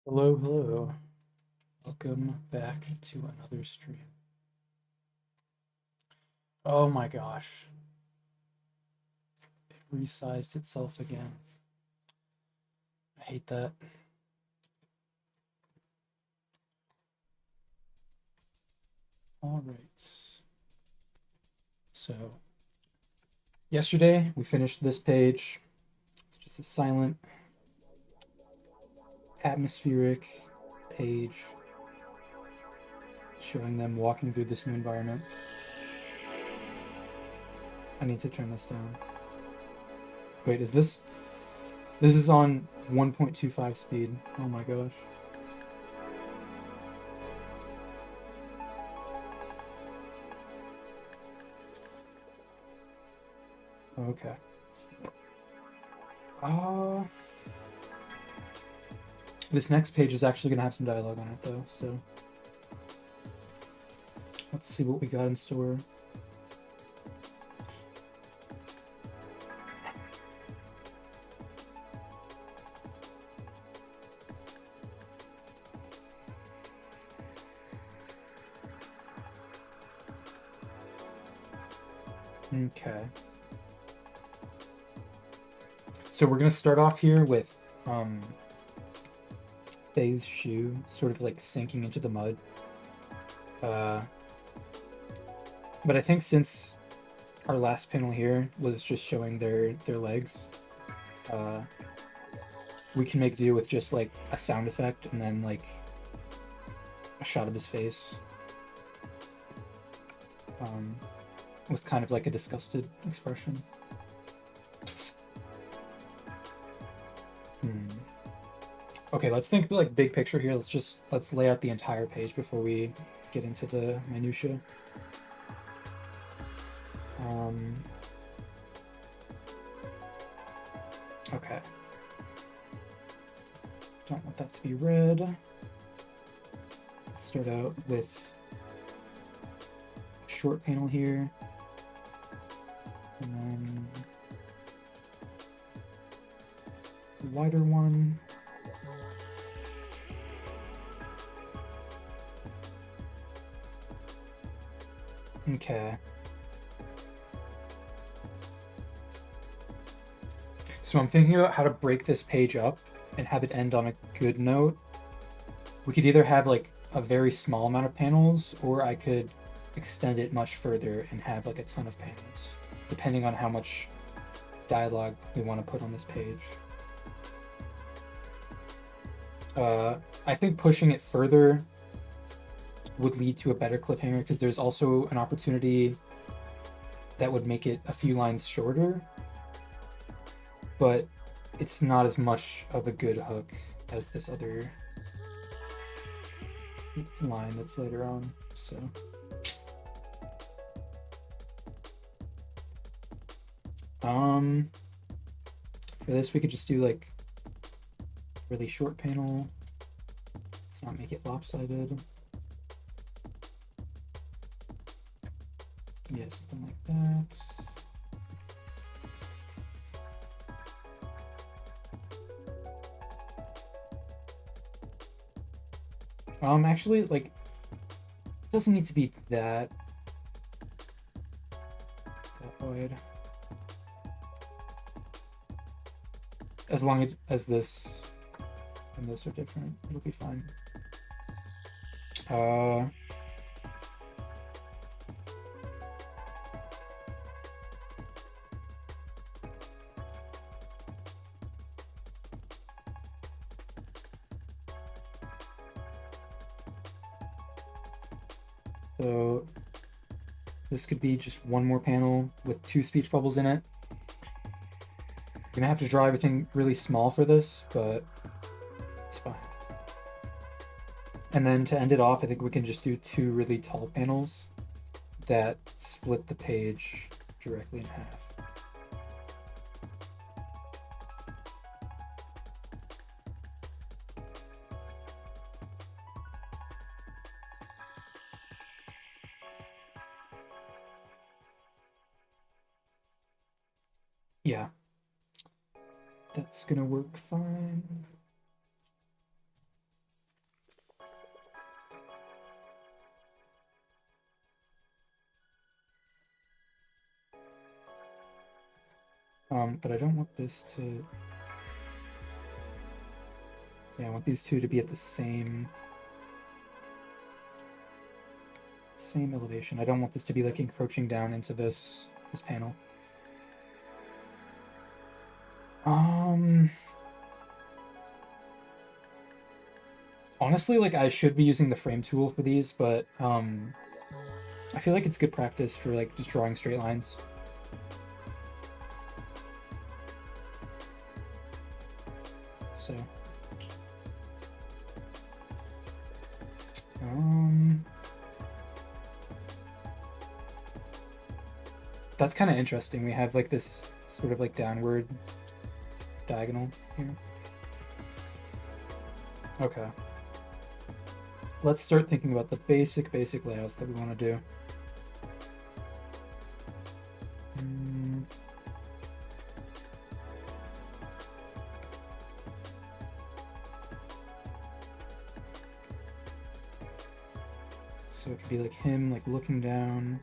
Hello, hello. Welcome back to another stream. Oh my gosh. It resized itself again. I hate that. Alright. So, yesterday we finished this page. It's just a silent, atmospheric page showing them walking through this new environment. I need to turn this down. Wait, is this? This is on 1.25 speed. Oh my gosh. Okay. Uh, this next page is actually going to have some dialogue on it, though, so let's see what we got in store. Okay. So we're going to start off here with Faye's shoe sort of like sinking into the mud. But I think since our last panel here was just showing their legs, we can make do with just like a sound effect and then like a shot of his face. With kind of like a disgusted expression. Okay, let's think like big picture here. Let's lay out the entire page before we get into the minutia. Okay. Don't want that to be red. Let's start out with a short panel here. And then a wider one. Okay. So I'm thinking about how to break this page up and have it end on a good note. We could either have like a very small amount of panels, or I could extend it much further and have like a ton of panels, depending on how much dialogue we want to put on this page. I think pushing it further would lead to a better cliffhanger, because there's also an opportunity that would make it a few lines shorter, but it's not as much of a good hook as this other line that's later on. So for this we could just do like really short panel. Let's not make it lopsided. Yeah, something like that. Actually, like, it doesn't need to be that wide. As long as this and this are different, it'll be fine. So this could be just one more panel with 2 speech bubbles in it. I'm gonna have to draw everything really small for this, but it's fine. And then to end it off, I think we can just do 2 really tall panels that split the page directly in half. Yeah, that's gonna work fine. But I don't want this to... Yeah, I want these two to be at the same elevation. I don't want this to be like encroaching down into this panel. Honestly, like I should be using the frame tool for these, but I feel like it's good practice for like just drawing straight lines. So that's kind of interesting. We have like this sort of like downward diagonal here. Okay. Let's start thinking about the basic layouts that we want to do. So it could be like him like looking down.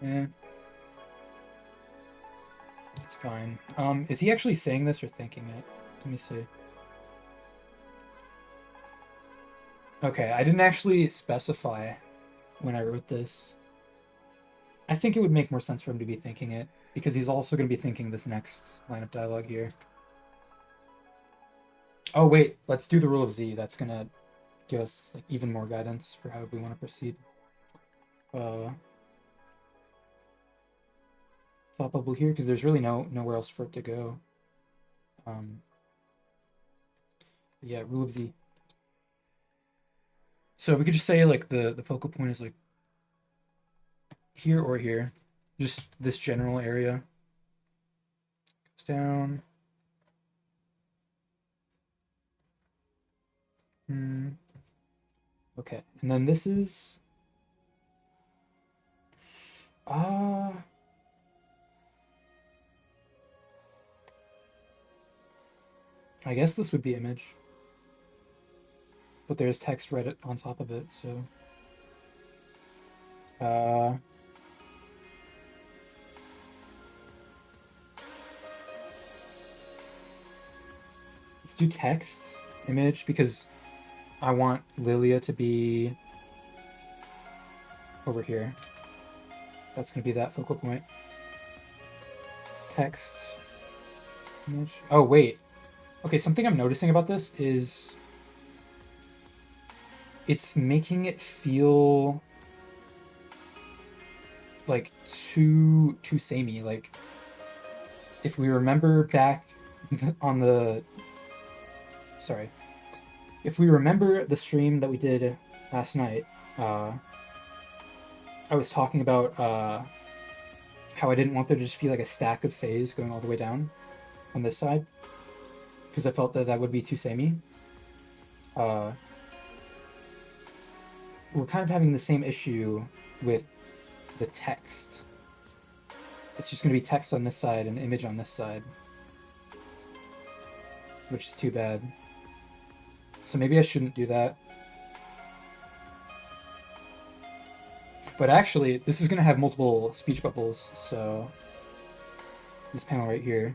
Yeah. It's fine. Is he actually saying this or thinking it? Let me see. Okay, I didn't actually specify when I wrote this. I think it would make more sense for him to be thinking it, because he's also going to be thinking this next line of dialogue here. Oh wait, let's do the rule of Z. That's going to give us like even more guidance for how we want to proceed. Thought bubble here, because there's really nowhere else for it to go. Yeah, rule of Z. So we could just say like the focal point is like here or here, just this general area. Goes down. Okay, and then this is I guess this would be image, but there's text right on top of it, so let's do text image, because I want Lilia to be over here. That's going to be that focal point. Text image. Oh wait, okay, something I'm noticing about this is it's making it feel like too samey. Like if we remember back on the if we remember the stream that we did last night, I was talking about how I didn't want there to just be like a stack of phase going all the way down on this side, because I felt that that would be too samey. We're kind of having the same issue with the text. It's just going to be text on this side and image on this side, which is too bad. So maybe I shouldn't do that. But actually, this is going to have multiple speech bubbles, so this panel right here.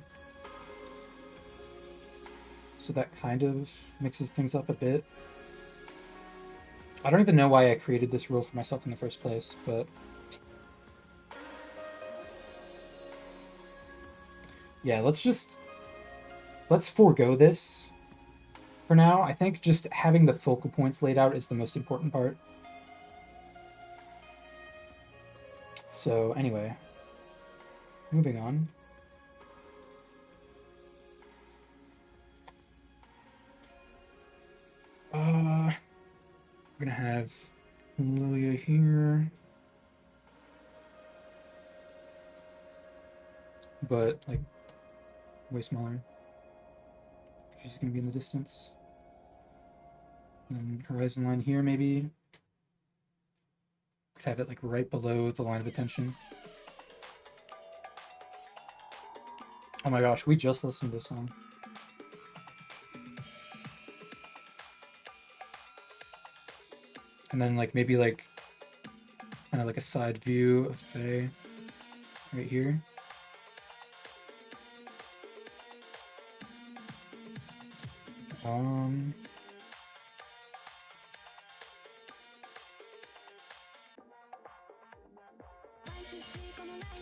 So that kind of mixes things up a bit. I don't even know why I created this rule for myself in the first place, but yeah, let's forego this for now. I think just having the focal points laid out is the most important part. So anyway, moving on. We're gonna have Lilia here, but like way smaller. She's gonna be in the distance. And horizon line here, maybe. Could have it like right below the line of attention. Oh my gosh, we just listened to this song. And then like maybe like kind of like a side view of Faye right here.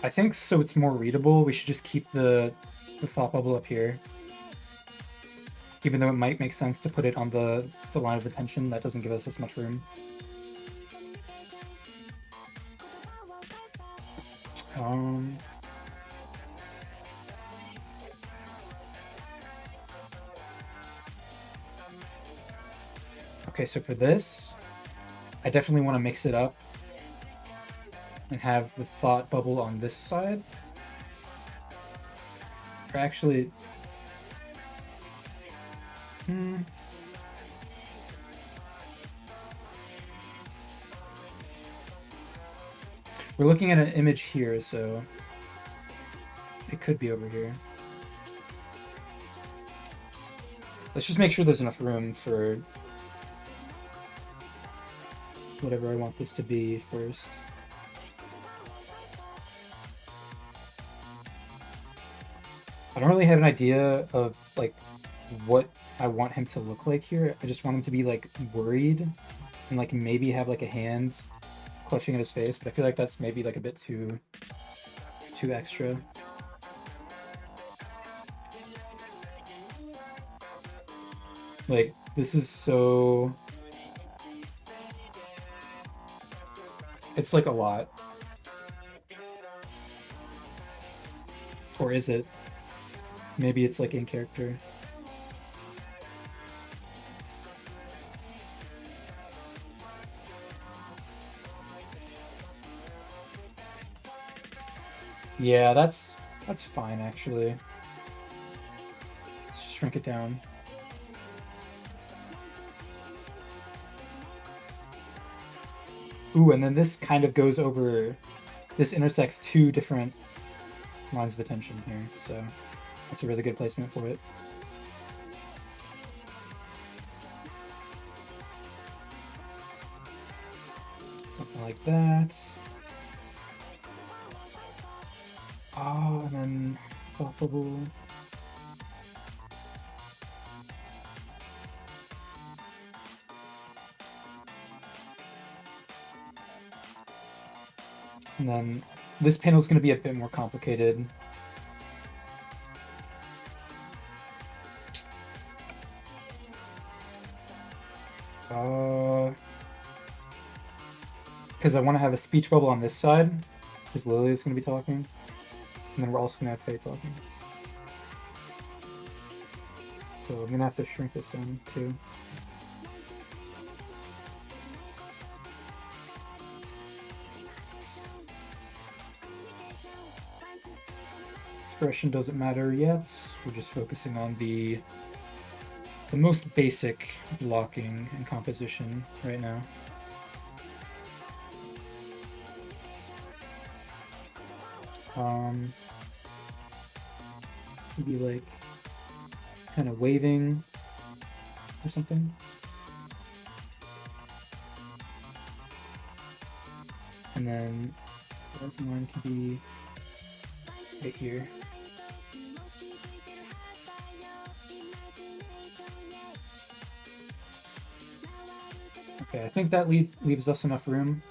I think so it's more readable, we should just keep the thought bubble up here. Even though it might make sense to put it on the line of attention, that doesn't give us as much room. Okay, so for this, I definitely want to mix it up and have the thought bubble on this side. Or actually, we're looking at an image here, so it could be over here. Let's just make sure there's enough room for whatever I want this to be first. I don't really have an idea of like what I want him to look like here. I just want him to be like worried and like maybe have like a hand clutching at his face, but I feel like that's maybe like a bit too extra. Like this is so, it's like a lot. Or is it? Maybe it's like in character. Yeah, that's fine actually. Let's just shrink it down. Ooh, and then this kind of goes over, this intersects two different lines of attention here, so that's a really good placement for it. Something like that. Oh, and then thought bubble. And then this panel is going to be a bit more complicated. Because I want to have a speech bubble on this side, because Lily is going to be talking. And then we're also going to have Faye talking. So I'm going to have to shrink this down too. Expression doesn't matter yet. We're just focusing on the most basic blocking and composition right now. Maybe like kind of waving or something. And then the rest line can be right here. Okay, I think that leaves us enough room.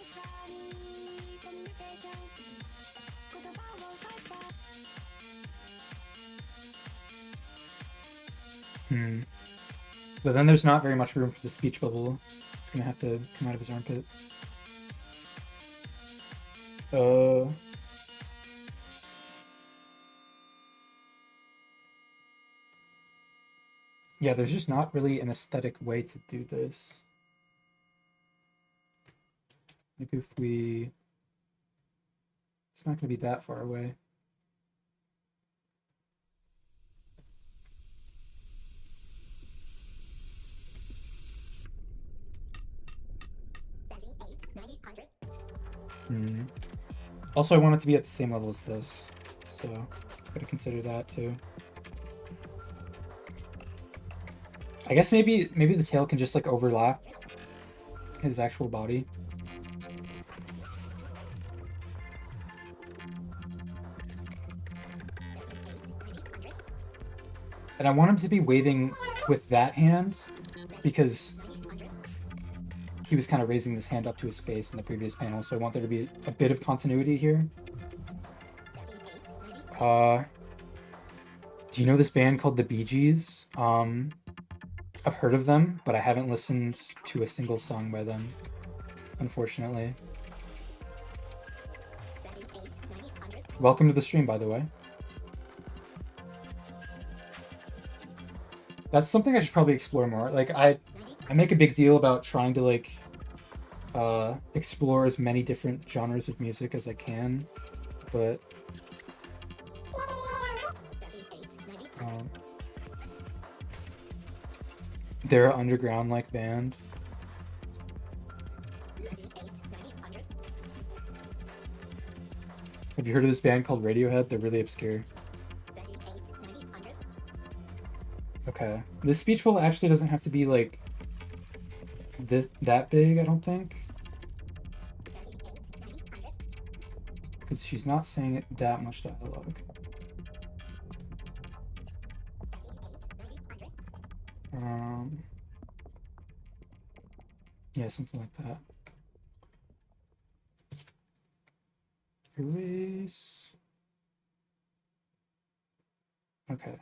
But then there's not very much room for the speech bubble. It's gonna have to come out of his armpit. Yeah, there's just not really an aesthetic way to do this. Maybe if we... It's not gonna be that far away. Also, I want it to be at the same level as this, so gotta consider that too. I guess maybe the tail can just like overlap his actual body. And I want him to be waving with that hand because he was kind of raising this hand up to his face in the previous panel, so I want there to be a bit of continuity here. Do you know this band called the Bee Gees? I've heard of them, but I haven't listened to a single song by them, unfortunately. Welcome to the stream, by the way. That's something I should probably explore more. Like, I make a big deal about trying to, like, explore as many different genres of music as I can, but they're an underground-like band. Have you heard of this band called Radiohead? They're really obscure. Okay. This speech bubble actually doesn't have to be, like, that big, I don't think. Because she's not saying it that much dialogue. Yeah, something like that. Erase. Okay.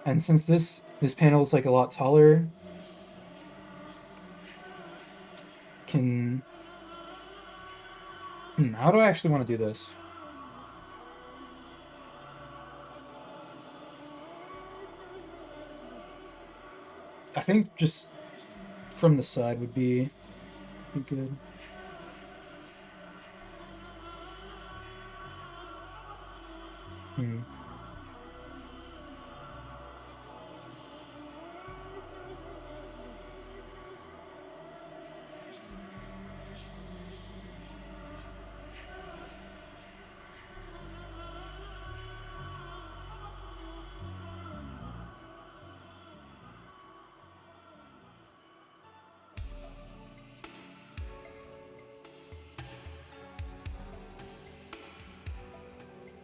And since this panel is like a lot taller, how do I actually want to do this? I think just from the side would be good.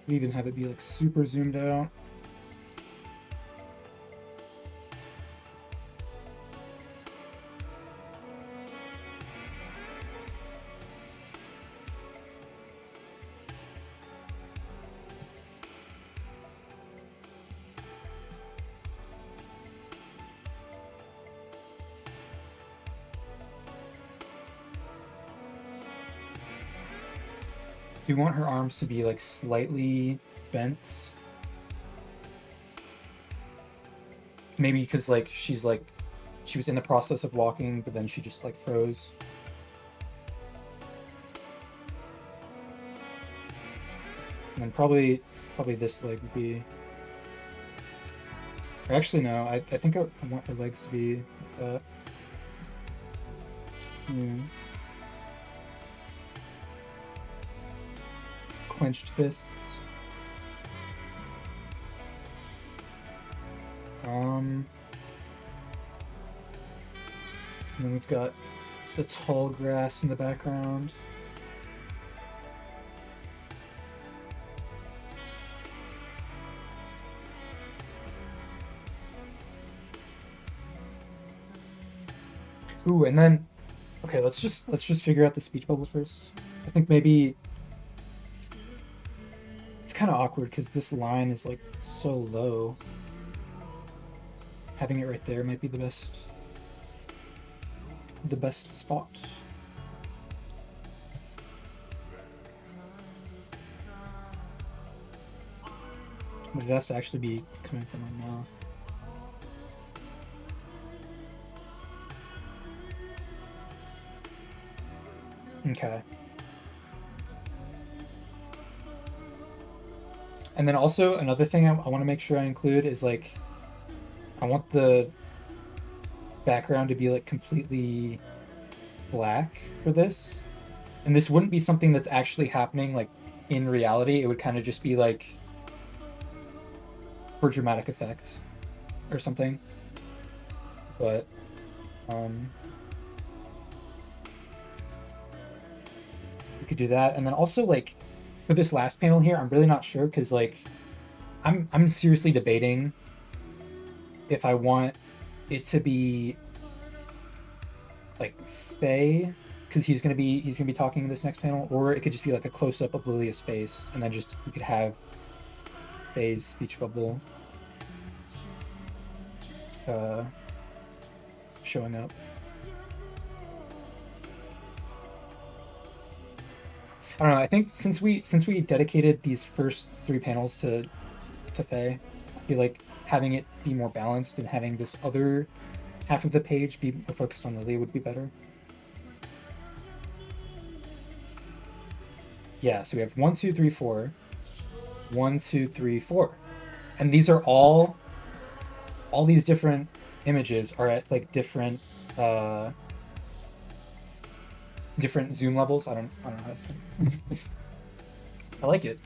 We even have it be like super zoomed out. Do you want her arms to be like slightly bent? Maybe because like she was in the process of walking, but then she just like froze. And then probably this leg would be. Or actually, no. I think I want her legs to be like that. Yeah. Clenched fists. And then we've got the tall grass in the background. Ooh, and then okay, let's just figure out the speech bubble first. I think maybe it's kind of awkward because this line is like so low. Having it right there might be the best spot. But it has to actually be coming from my mouth. Okay. And then also another thing I want to make sure I include is like I want the background to be like completely black for this. And this wouldn't be something that's actually happening like in reality. It would kind of just be like for dramatic effect or something. But we could do that. And then also like for this last panel here, I'm really not sure because like I'm seriously debating if I want it to be like Faye, because he's gonna be talking in this next panel, or it could just be like a close up of Lilia's face, and then just we could have Faye's speech bubble showing up. I don't know. I think since we dedicated these first 3 panels to Faye, I feel like having it be more balanced and having this other half of the page be more focused on Lilia would be better. Yeah, so we have 1, 2, 3, 4. 1, 2, 3, 4. And these are all these different images are at like different different zoom levels. I don't know how to say it. I like it.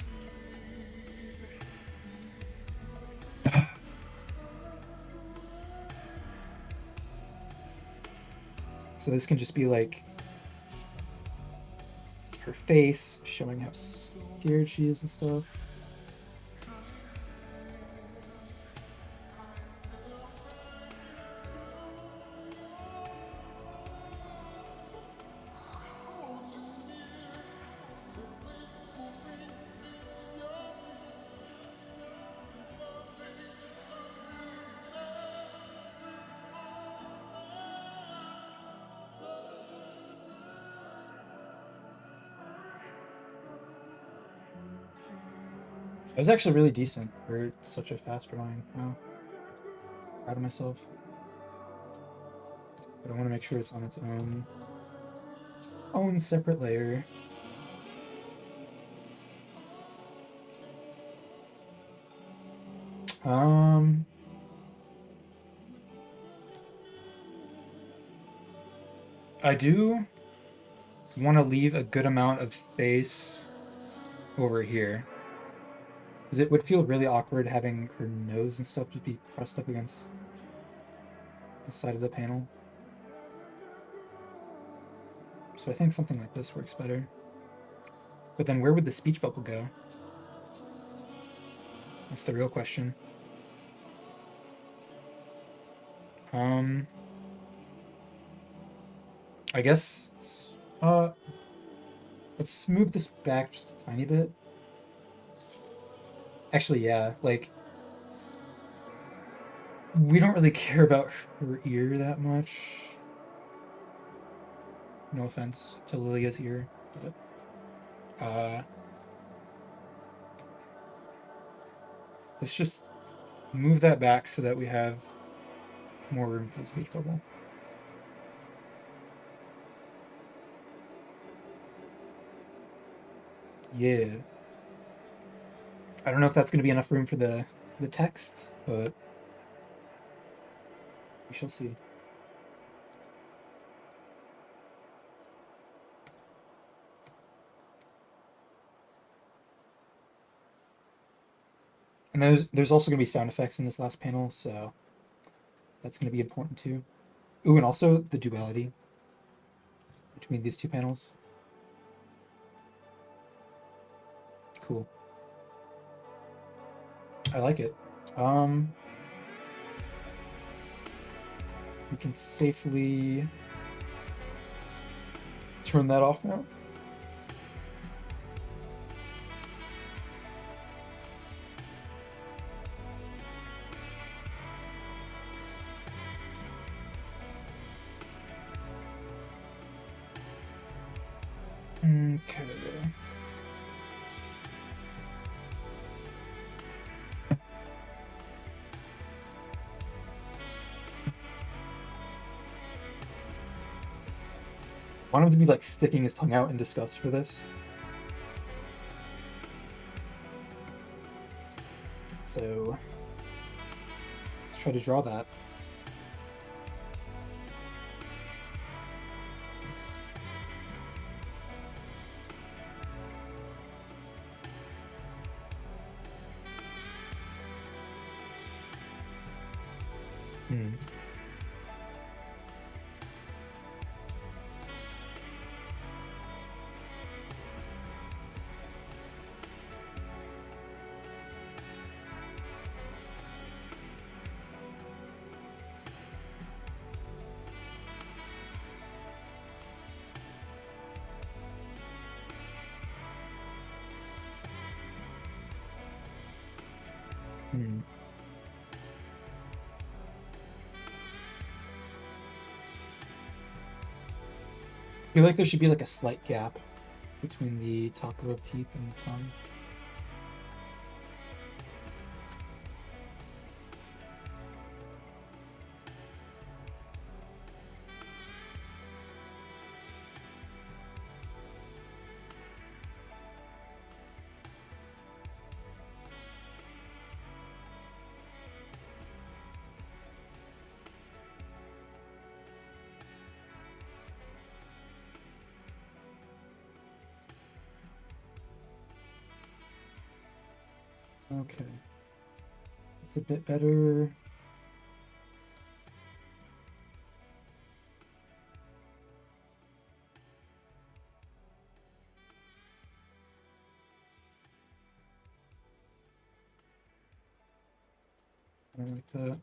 So this can just be like her face showing how scared she is and stuff. It was actually really decent for such a fast drawing. Wow. Proud of myself. But I want to make sure it's on its own separate layer. I do want to leave a good amount of space over here. Because it would feel really awkward having her nose and stuff just be pressed up against the side of the panel. So I think something like this works better. But then where would the speech bubble go? That's the real question. I guess let's move this back just a tiny bit. Actually, yeah, like we don't really care about her ear that much. No offense to Lilia's ear, but let's just move that back so that we have more room for the speech bubble. Yeah. I don't know if that's going to be enough room for the text, but we shall see. And there's also going to be sound effects in this last panel, so that's going to be important too. Ooh, and also the duality between these 2 panels. Cool. I like it. We can safely turn that off now. Okay. Want him to be like sticking his tongue out in disgust for this. So let's try to draw that. Hmm. Hmm. I feel like there should be like a slight gap between the top row of teeth and the tongue. Okay. It's a bit better. I like that.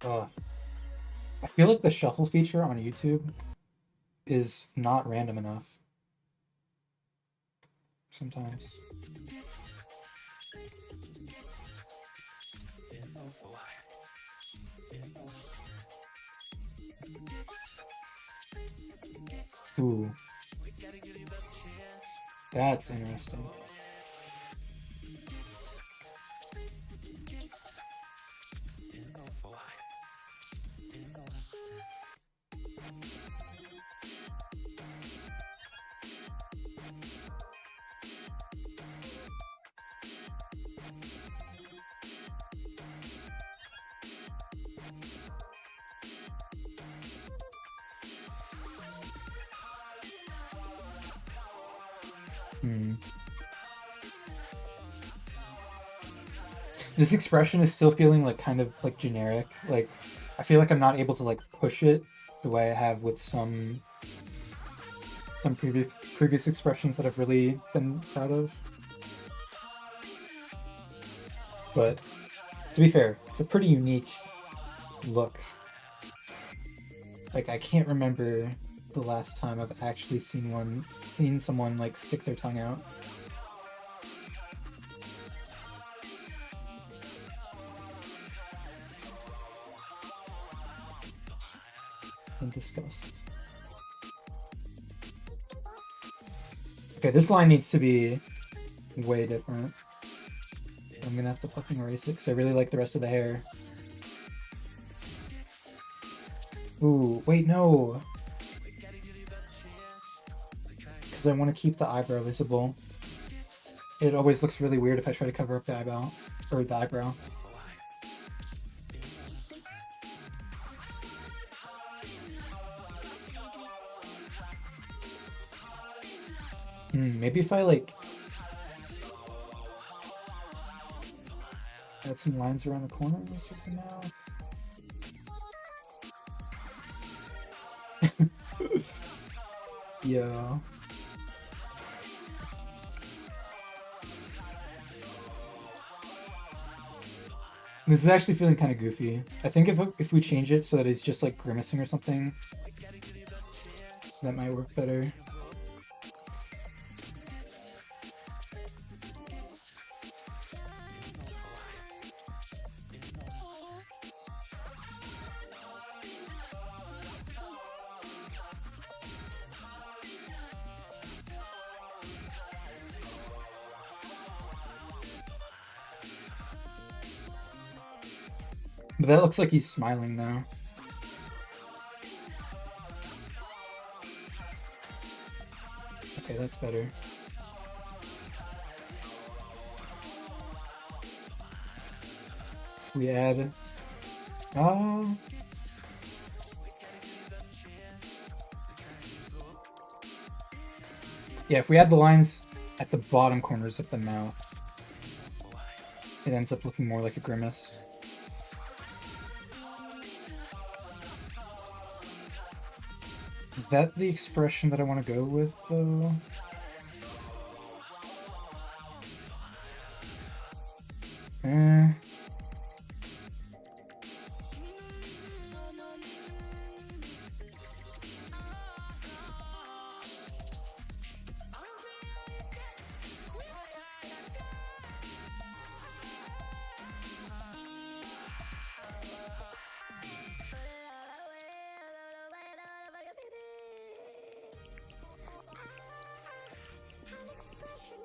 Uh, I feel like the shuffle feature on YouTube is not random enough sometimes. Ooh, that's interesting. Hmm. This expression is still feeling like kind of like generic. Like I feel like I'm not able to like push it the way I have with some previous expressions that I've really been proud of. But to be fair, it's a pretty unique look. Like I can't remember the last time I've actually seen someone like stick their tongue out. In disgust. Okay, this line needs to be way different. I'm gonna have to fucking erase it because I really like the rest of the hair. Ooh, wait, no. Because I want to keep the eyebrow visible. It always looks really weird if I try to cover up the eyebrow. Or the eyebrow. Maybe if I like add some lines around the corners of the mouth. Yeah. This is actually feeling kind of goofy. I think if we change it so that it's just like grimacing or something, that might work better. But that looks like he's smiling now. Okay, that's better. We add Oh. Yeah, if we add the lines at the bottom corners of the mouth, it ends up looking more like a grimace. Is that the expression that I want to go with, though? Eh.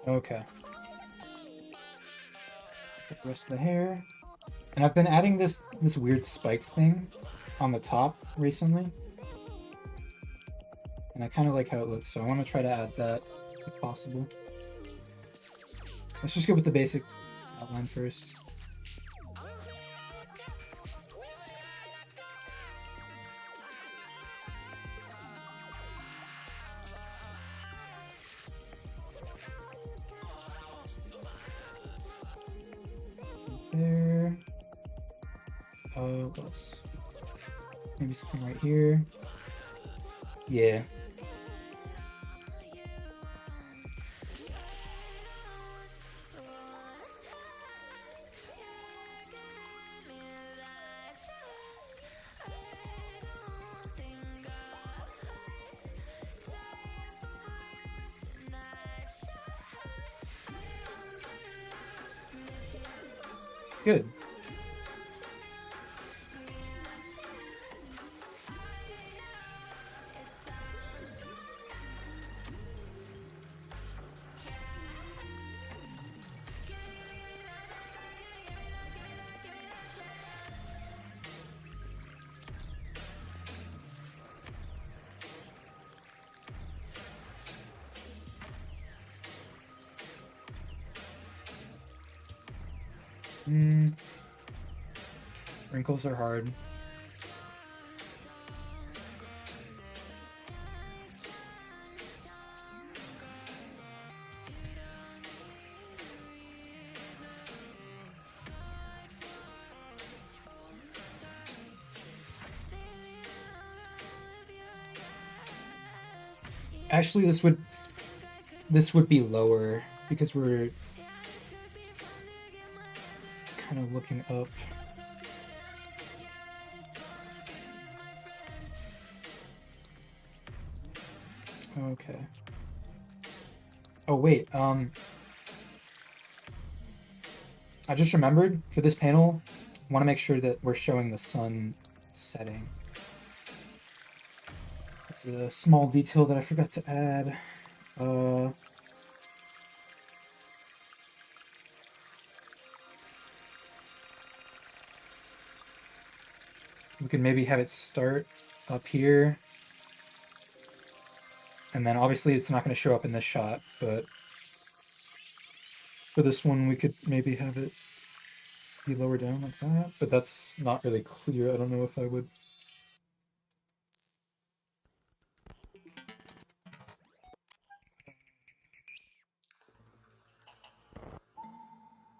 Okay. Get the rest of the hair. And I've been adding this weird spike thing on the top recently. And I kind of like how it looks, so I want to try to add that if possible. Let's just go with the basic outline first. There. What else? Maybe something right here. Yeah. Good. Wrinkles are hard. Actually, this would be lower because we're kind of looking up. Okay. Oh wait, I just remembered for this panel, I want to make sure that we're showing the sun setting. It's a small detail that I forgot to add. We could maybe have it start up here. And then obviously it's not going to show up in this shot, but for this one we could maybe have it be lower down like that. But that's not really clear. I don't know if I would.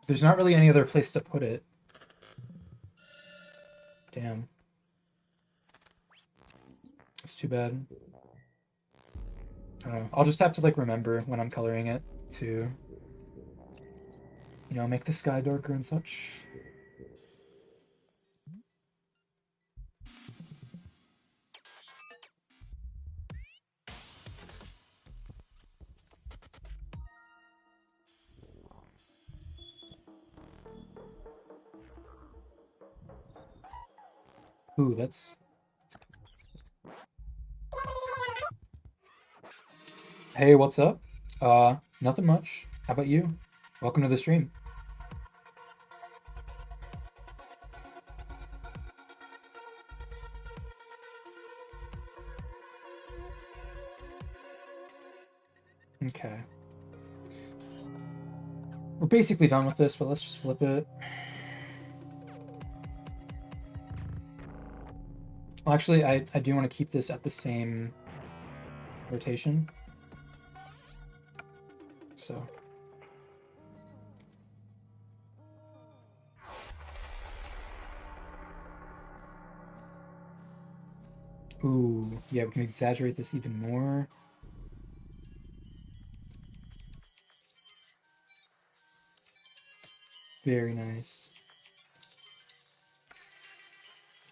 There's not really any other place to put it. Damn. That's too bad. I don't know. I'll just have to like remember when I'm coloring it to, you know, make the sky darker and such. Ooh, that's... Hey, what's up? Nothing much. How about you? Welcome to the stream. Okay. We're basically done with this, but let's just flip it. Well, actually, I do want to keep this at the same rotation. So. Ooh, yeah, we can exaggerate this even more. Very nice.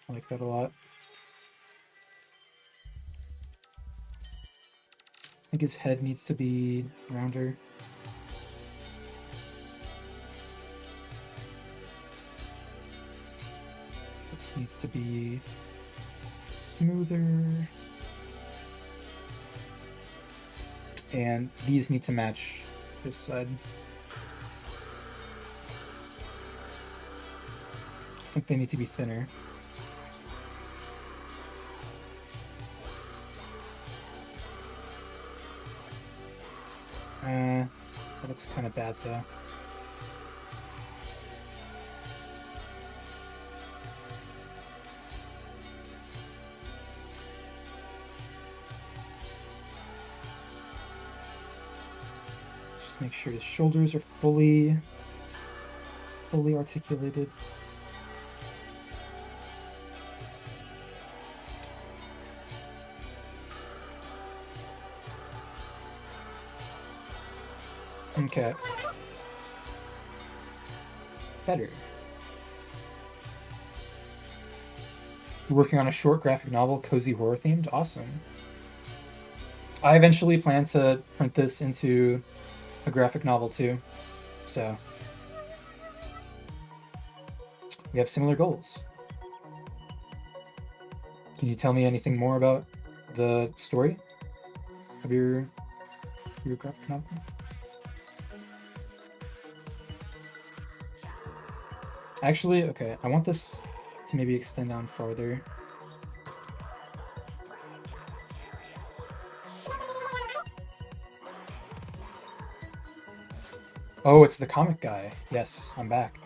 I like that a lot. I think his head needs to be rounder. This needs to be smoother. And these need to match this side. I think they need to be thinner. That looks kind of bad though. Just make sure his shoulders are fully articulated. Okay. Better. Working on a short graphic novel, cozy horror themed. Awesome. I eventually plan to print this into a graphic novel too, so we have similar goals. Can you tell me anything more about the story of your graphic novel? Actually, okay, I want this to maybe extend down farther. Oh, it's the comic guy. Yes, I'm back.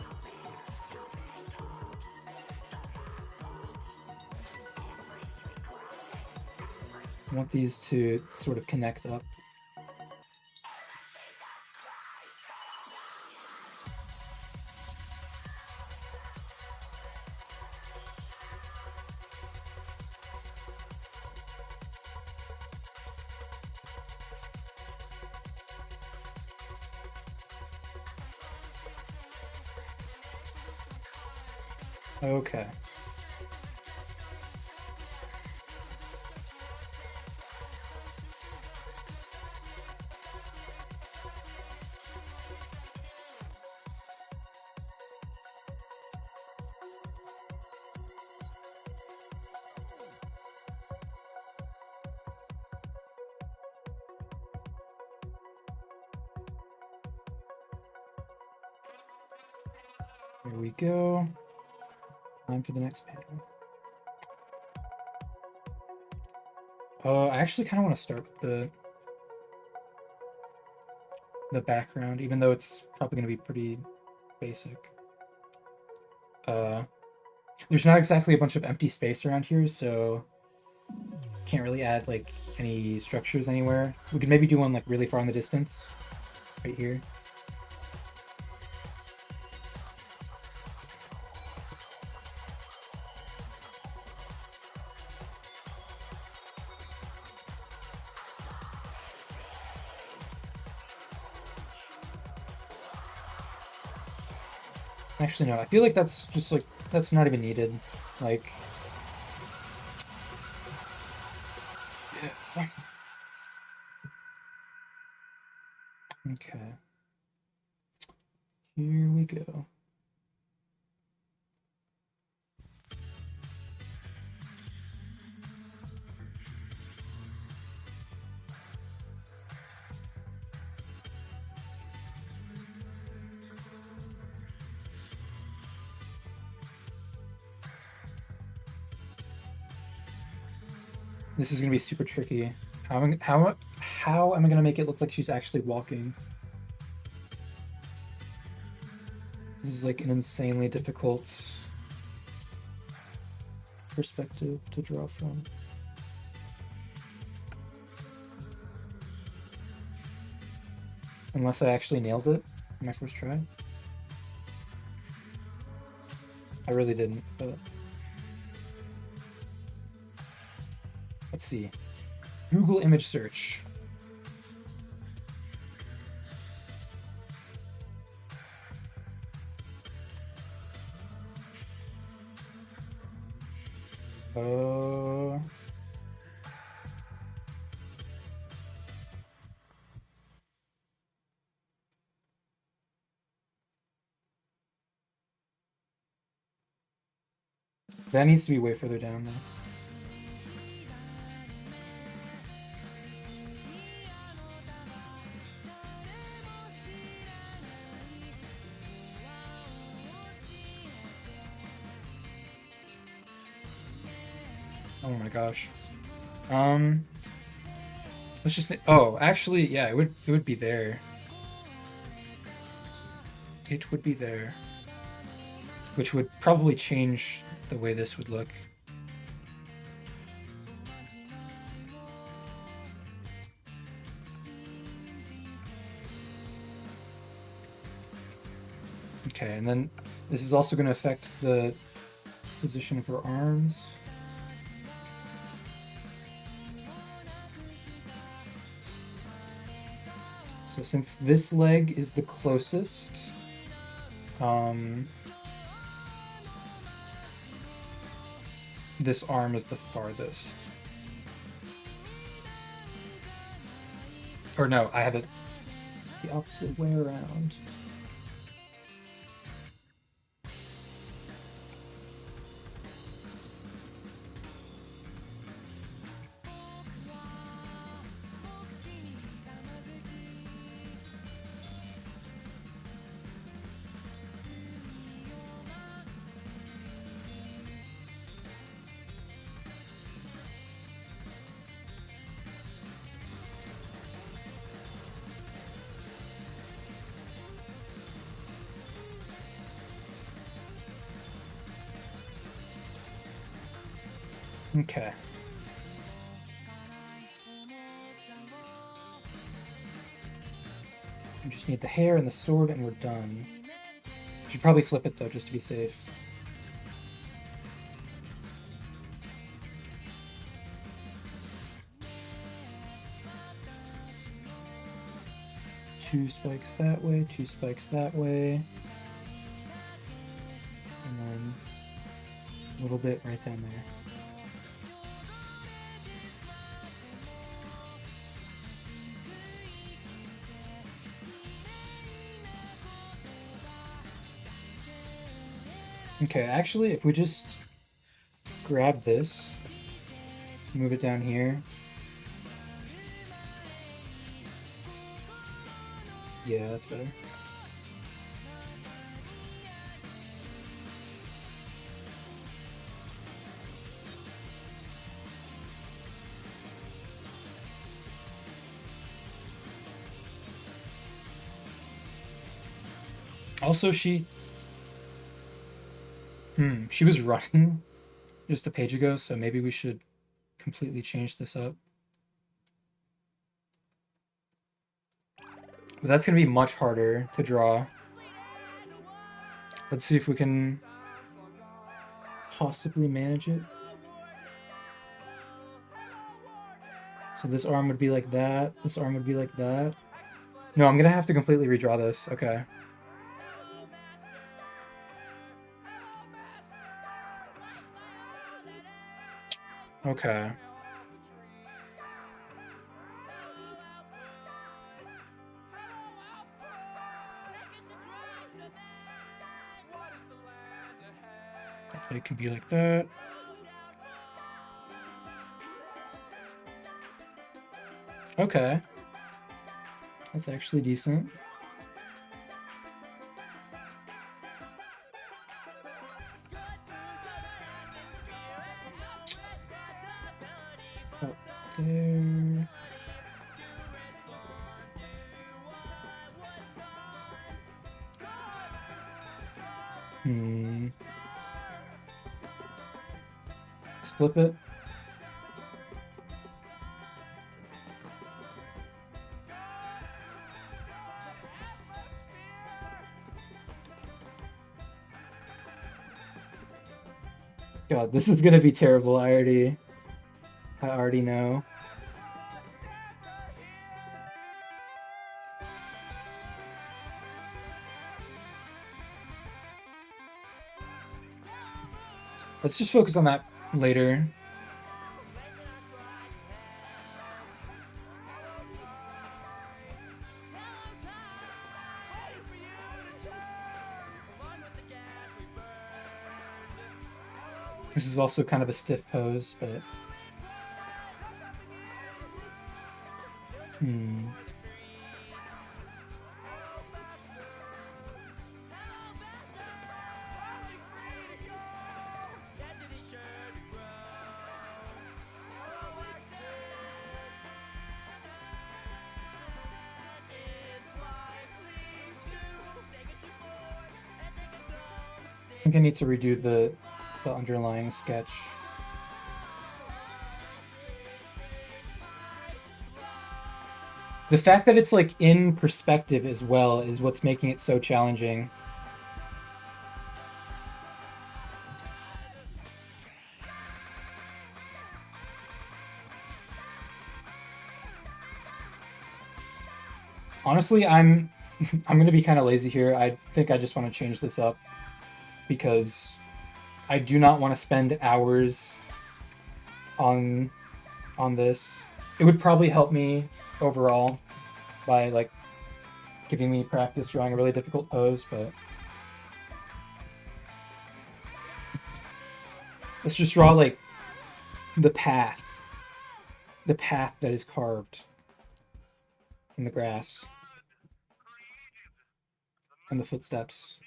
I want these to sort of connect up. Okay. Here we go. Time for the next panel. I actually kind of want to start with the background, even though it's probably going to be pretty basic. There's not exactly a bunch of empty space around here, so can't really add like any structures anywhere. We could maybe do one like really far in the distance, right here. Actually, no, I feel like that's just like, that's not even needed. Like, yeah. Okay. Here we go. This is gonna be super tricky. How am I gonna make it look like she's actually walking? This is like an insanely difficult perspective to draw from. Unless I actually nailed it in my first try. I really didn't, but... Let's see. Google image search. That needs to be way further down though. Oh my gosh. Let's just think. Oh, actually, yeah, it would be there. It would be there. Which would probably change the way this would look. Okay, and then this is also going to affect the position of her arms. So since this leg is the closest, this arm is the farthest. Or no, I have it the opposite way around. Okay. We just need the hair and the sword and we're done. Should probably flip it though, just to be safe. Two spikes that way, two spikes that way. And then a little bit right down there. Okay, actually, if we just grab this, move it down here. Yeah, that's better. Also, she was running just a page ago, so maybe we should completely change this up. But that's going to be much harder to draw. Let's see if we can possibly manage it. So this arm would be like that. This arm would be like that. No, I'm going to have to completely redraw this. Okay. Okay. It could be like that. Okay. That's actually decent. Up there. flip it. God, this is gonna be terrible. I already know. Let's just focus on that later. This is also kind of a stiff pose, but... I think I need to redo the underlying sketch. The fact that it's like in perspective as well is what's making it so challenging. Honestly, I'm gonna be kind of lazy here. I think I just want to change this up because I do not want to spend hours on this. It would probably help me overall by like giving me practice drawing a really difficult pose, but let's just draw like the path that is carved in the grass and the footsteps.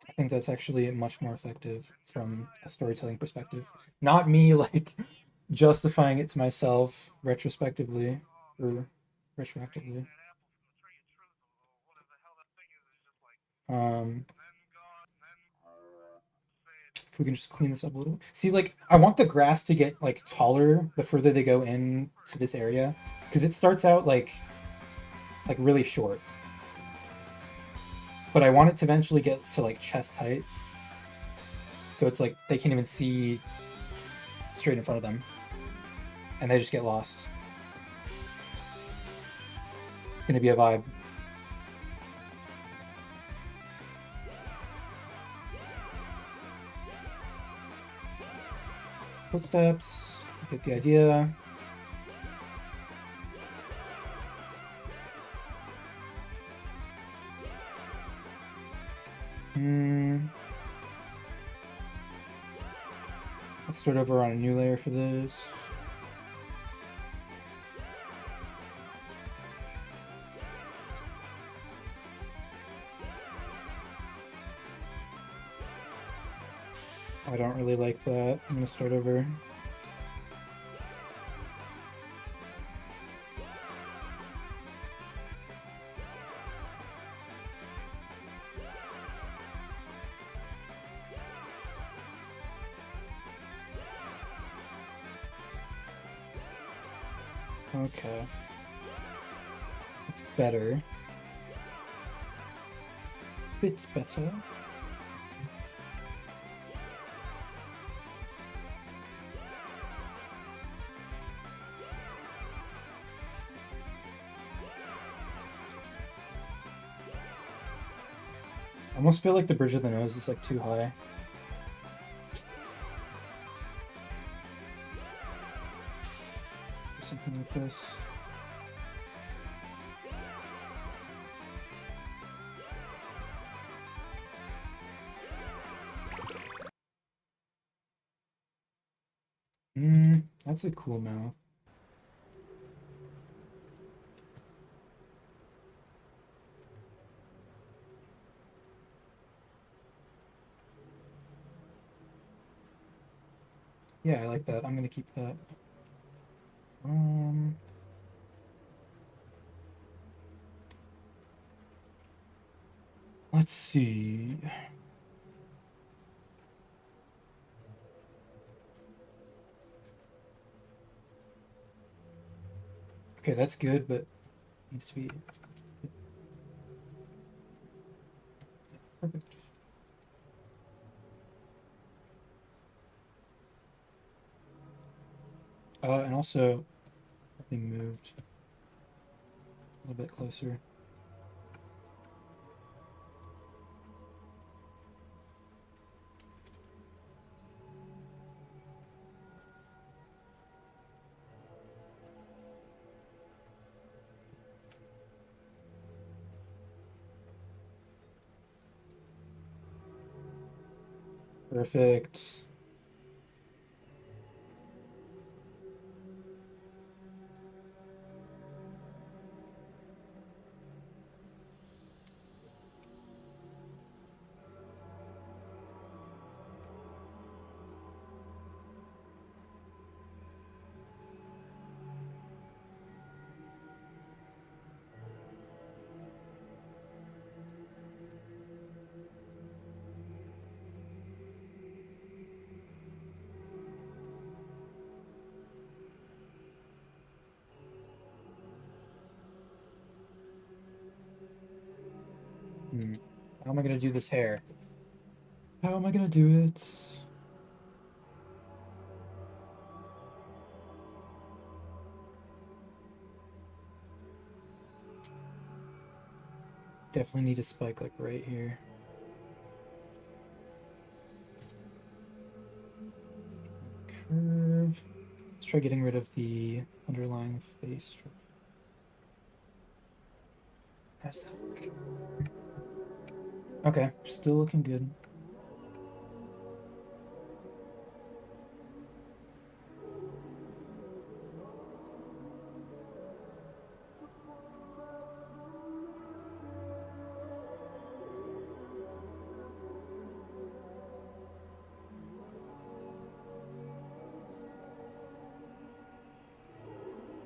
I think that's actually much more effective from a storytelling perspective. Not me like justifying it to myself retrospectively or retroactively. If we can just clean this up a little. See, like, I want the grass to get like taller the further they go in to this area, because it starts out like really short. But I want it to eventually get to like chest height, so it's like they can't even see straight in front of them, and they just get lost. It's gonna be a vibe. Footsteps, get the idea. Let's start over on a new layer for this. I don't really like that. I'm gonna start over. Okay. It's better. Bit better. I almost feel like the bridge of the nose is like too high. Something like this. That's a cool mouth. Yeah, I like that. I'm gonna keep that. Let's see. Okay, that's good, but needs to be perfect. And also, we moved a little bit closer. Perfect. How am I gonna do this hair? How am I gonna do it? Definitely need a spike like right here. Curve. Let's try getting rid of the underlying face. How's that look? Okay, still looking good.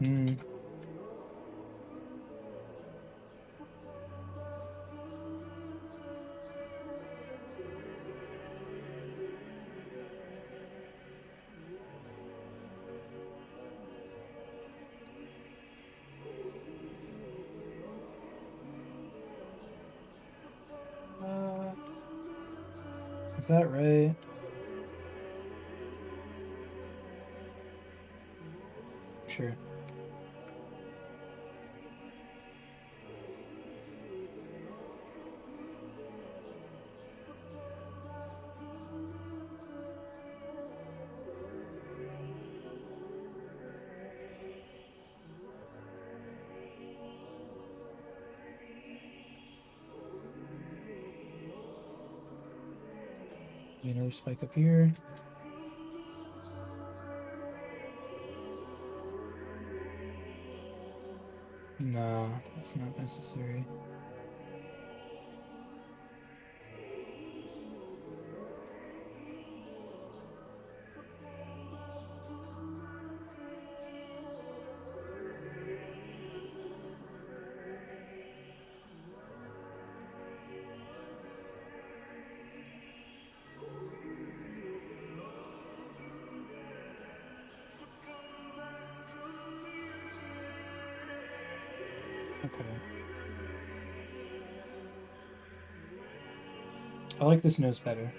Hmm. Uh, is that right? Sure. Maybe another spike up here. No, that's not necessary. Okay. I like this nose better.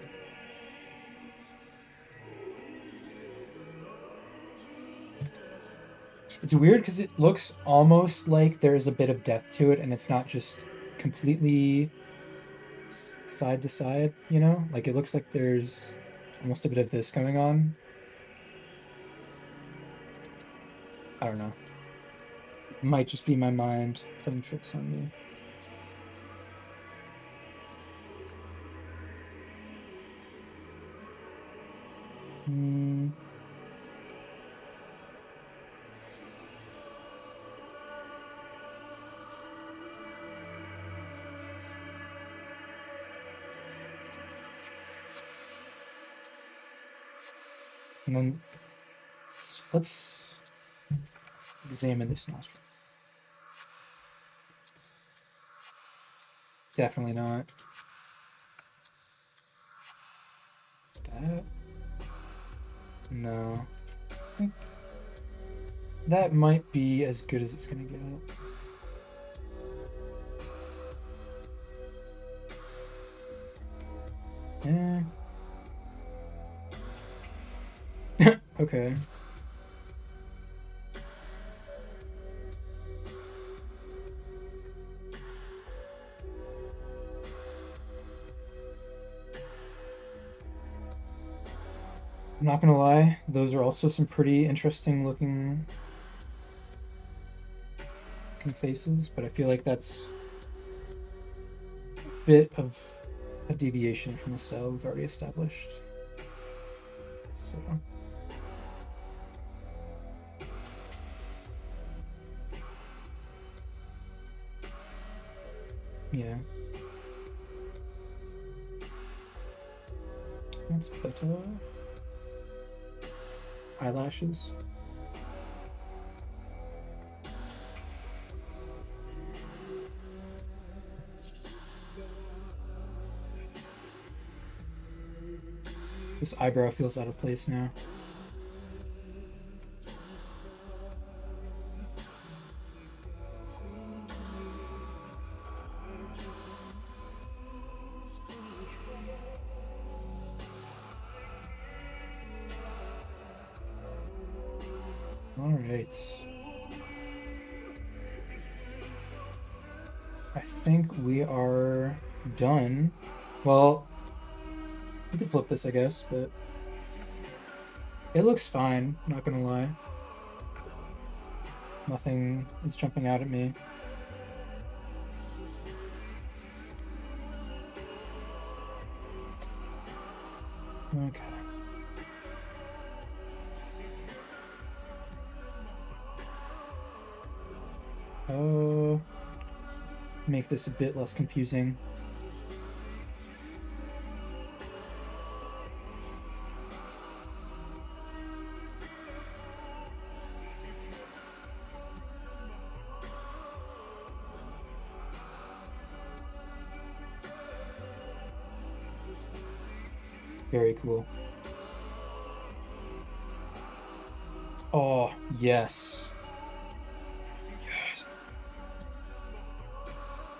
It's weird because it looks almost like there's a bit of depth to it and it's not just completely side to side, you know? Like it looks like there's almost a bit of this going on. I don't know. It might just be my mind playing tricks on me. Hmm. And then let's examine this nostril. Definitely not. that? No. I think that might be as good as it's gonna get. Okay. I'm not gonna lie, those are also some pretty interesting looking faces, but I feel like that's a bit of a deviation from the style we've already established. So yeah. That's better. Eyelashes. This eyebrow feels out of place now. All right. I think we are done. Well, we could flip this, I guess, but it looks fine, not gonna lie. Nothing is jumping out at me. Okay. Make this a bit less confusing. Very cool. Oh, yes. Yes.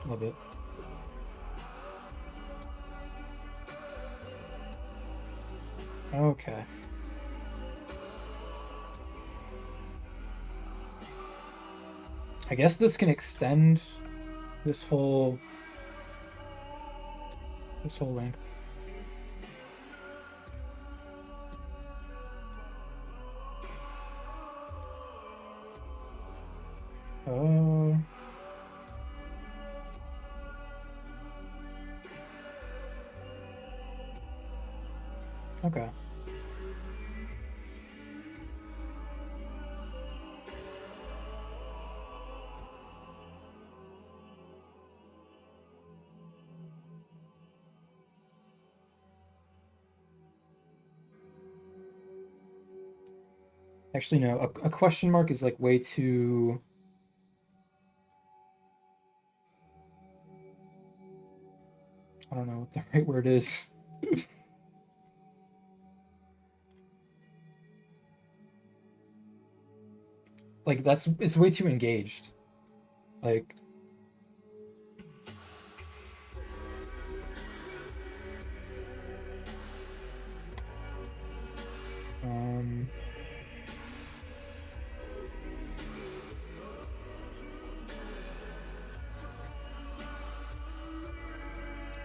Love it. Okay. I guess this can extend this whole length. Oh. Okay. Actually, no. A question mark is like way too. I don't know what the right word is. Like it's way too engaged. Like um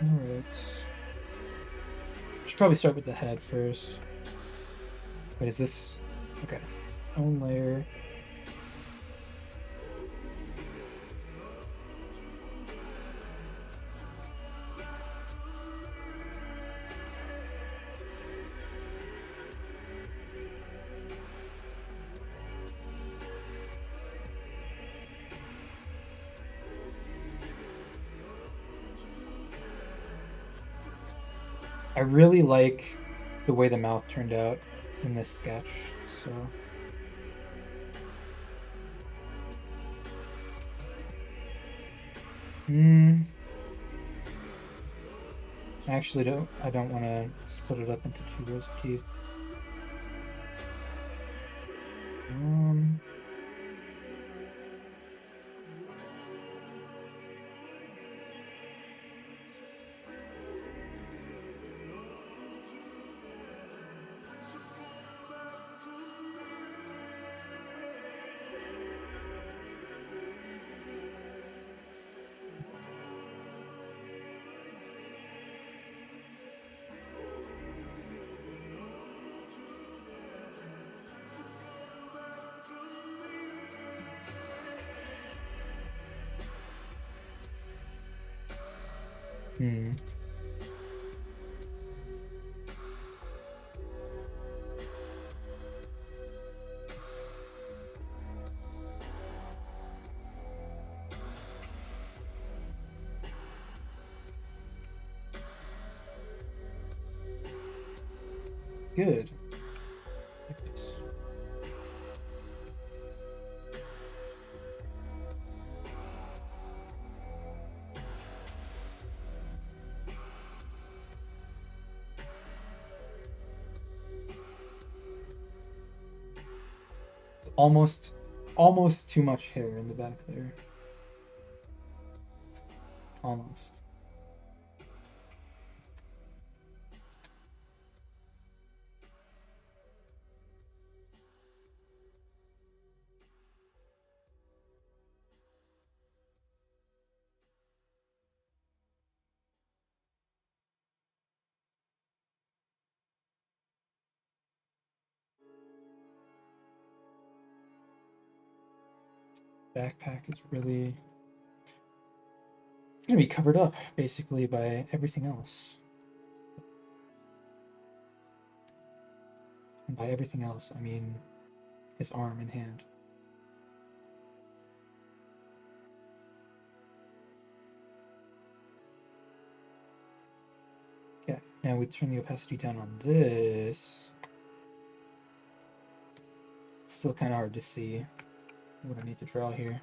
all right. Should probably start with the head first. Wait, is this okay? It's its own layer. I really like the way the mouth turned out in this sketch. So I don't want to split it up into 2 rows of teeth. Um, hmm. Good. Like this. Almost too much hair in the back there. Almost. Backpack is really, it's gonna be covered up basically by everything else. And by everything else, I mean his arm and hand. Okay, now we turn the opacity down on this. It's still kind of hard to see what I need to draw here.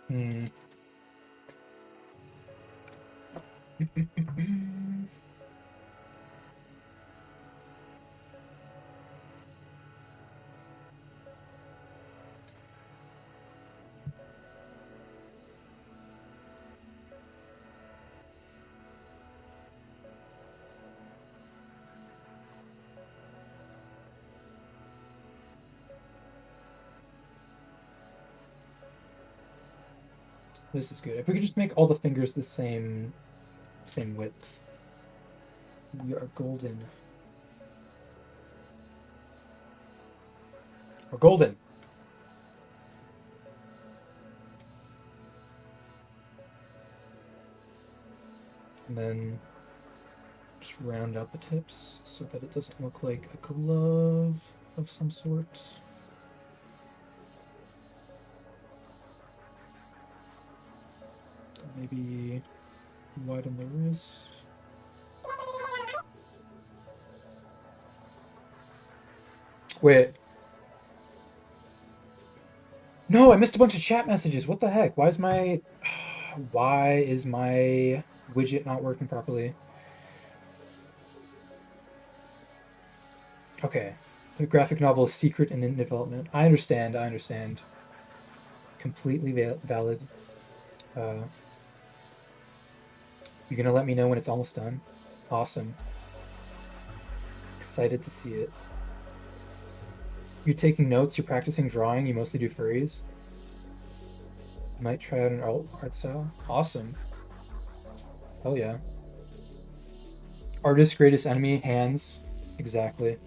Hmm. This is good. If we could just make all the fingers the same width. We are golden. We're golden. And then just round out the tips so that it doesn't look like a glove of some sort. Maybe widen the wrist. Wait. No, I missed a bunch of chat messages. What the heck? Why is my widget not working properly? Okay. The graphic novel is secret and in development. I understand. Completely valid. You're gonna let me know when it's almost done? Awesome. Excited to see it. You're taking notes, you're practicing drawing, you mostly do furries. Might try out an art style. Awesome. Hell yeah. Artist's greatest enemy, hands. Exactly.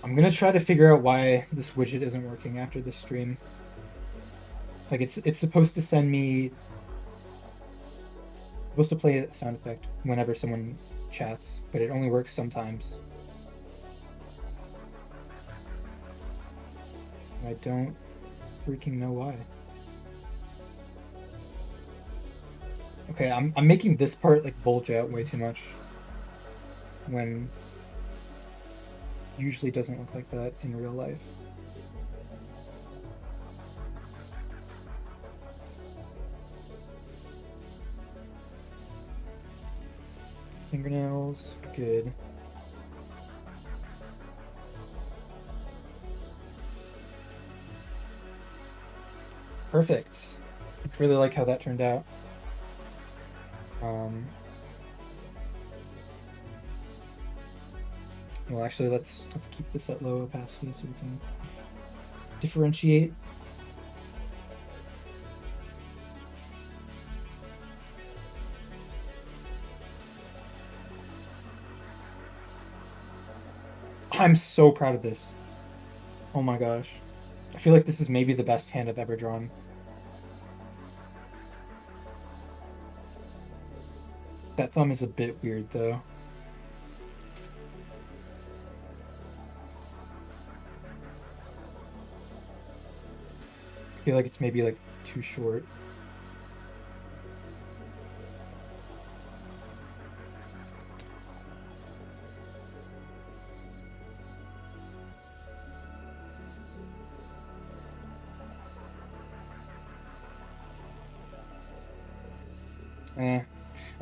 I'm gonna try to figure out why this widget isn't working after this stream. Like it's supposed to send me, it's supposed to play a sound effect whenever someone chats, but it only works sometimes. I don't freaking know why. Okay, I'm making this part like bulge out way too much. when usually doesn't look like that in real life. Fingernails, good. Perfect. Really like how that turned out. Well, actually, let's keep this at low opacity so we can differentiate. I'm so proud of this. Oh my gosh. I feel like this is maybe the best hand I've ever drawn. That thumb is a bit weird though. I feel like it's maybe like too short.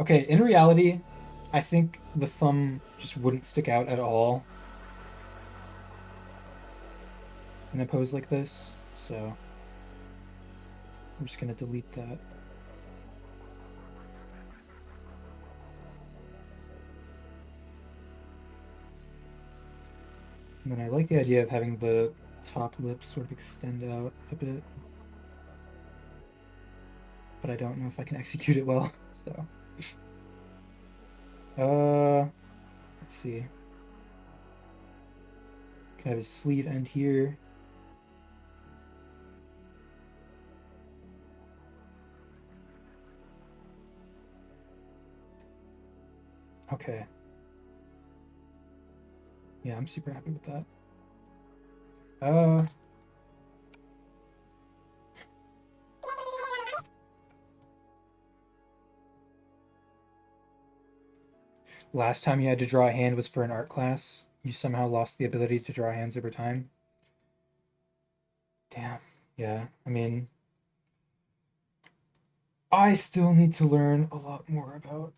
Okay, in reality, I think the thumb just wouldn't stick out at all in a pose like this, so I'm just gonna delete that. And then I like the idea of having the top lip sort of extend out a bit, but I don't know if I can execute it well, so. Let's see. Can have his sleeve end here. Okay. Yeah, I'm super happy with that. Last time you had to draw a hand was for an art class. You somehow lost the ability to draw hands over time. Damn. Yeah, I mean, I still need to learn a lot more about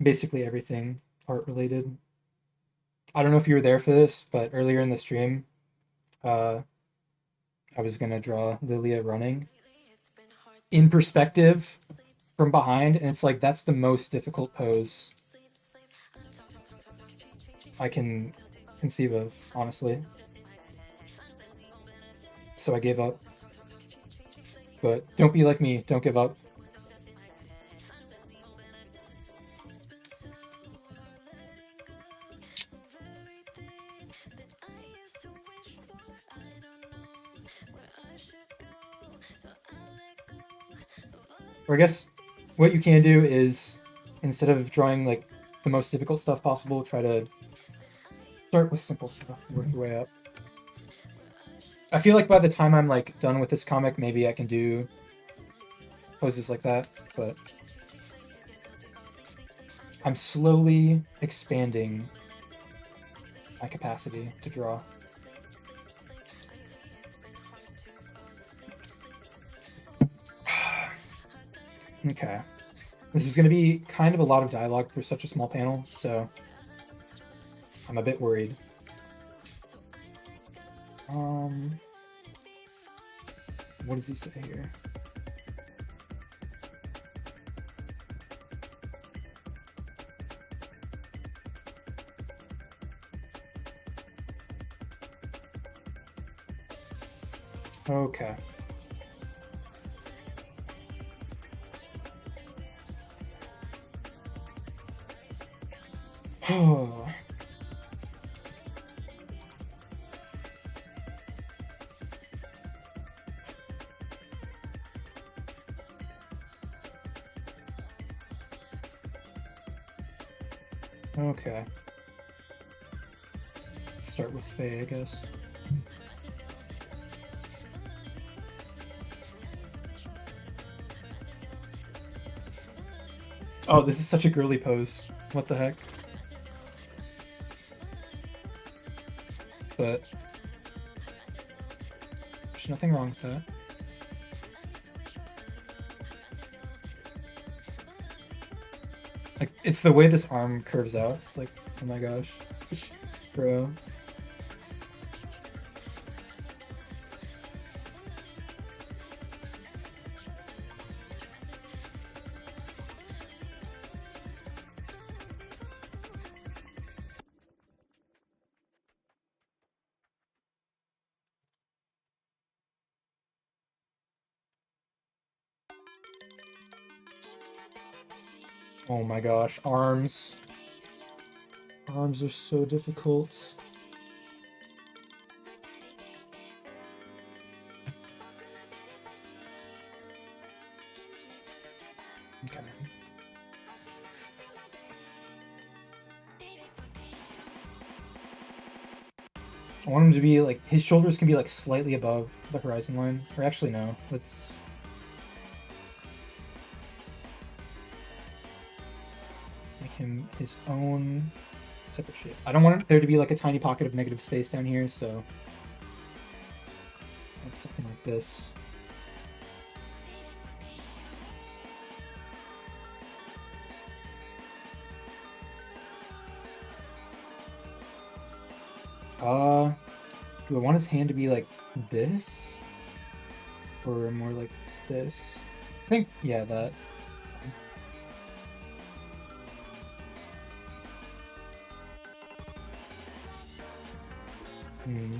basically everything art related. I don't know if you were there for this, but earlier in the stream, I was gonna draw Lilia running in perspective from behind, and it's like that's the most difficult pose I can conceive of, honestly. So I gave up. But don't be like me, don't give up. Or I guess what you can do is, instead of drawing like the most difficult stuff possible, try to start with simple stuff, work your way up. I feel like by the time I'm like done with this comic, maybe I can do poses like that, but I'm slowly expanding my capacity to draw. Okay. This is going to be kind of a lot of dialogue for such a small panel, so I'm a bit worried. What does he say here? Okay. Oh. Okay. Let's start with Faye, I guess. Oh, this is such a girly pose. What the heck? but there's nothing wrong with that. Like, it's the way this arm curves out. It's like, oh my gosh. Bro. Oh my gosh, arms. Arms are so difficult. Okay. I want him to be like, his shoulders can be like slightly above the horizon line. Or actually, no. Let's. Make him his own separate shape. I don't want there to be like a tiny pocket of negative space down here, so. Like something like this. Do I want his hand to be like this? Or more like this? I think, yeah, that. Hmm.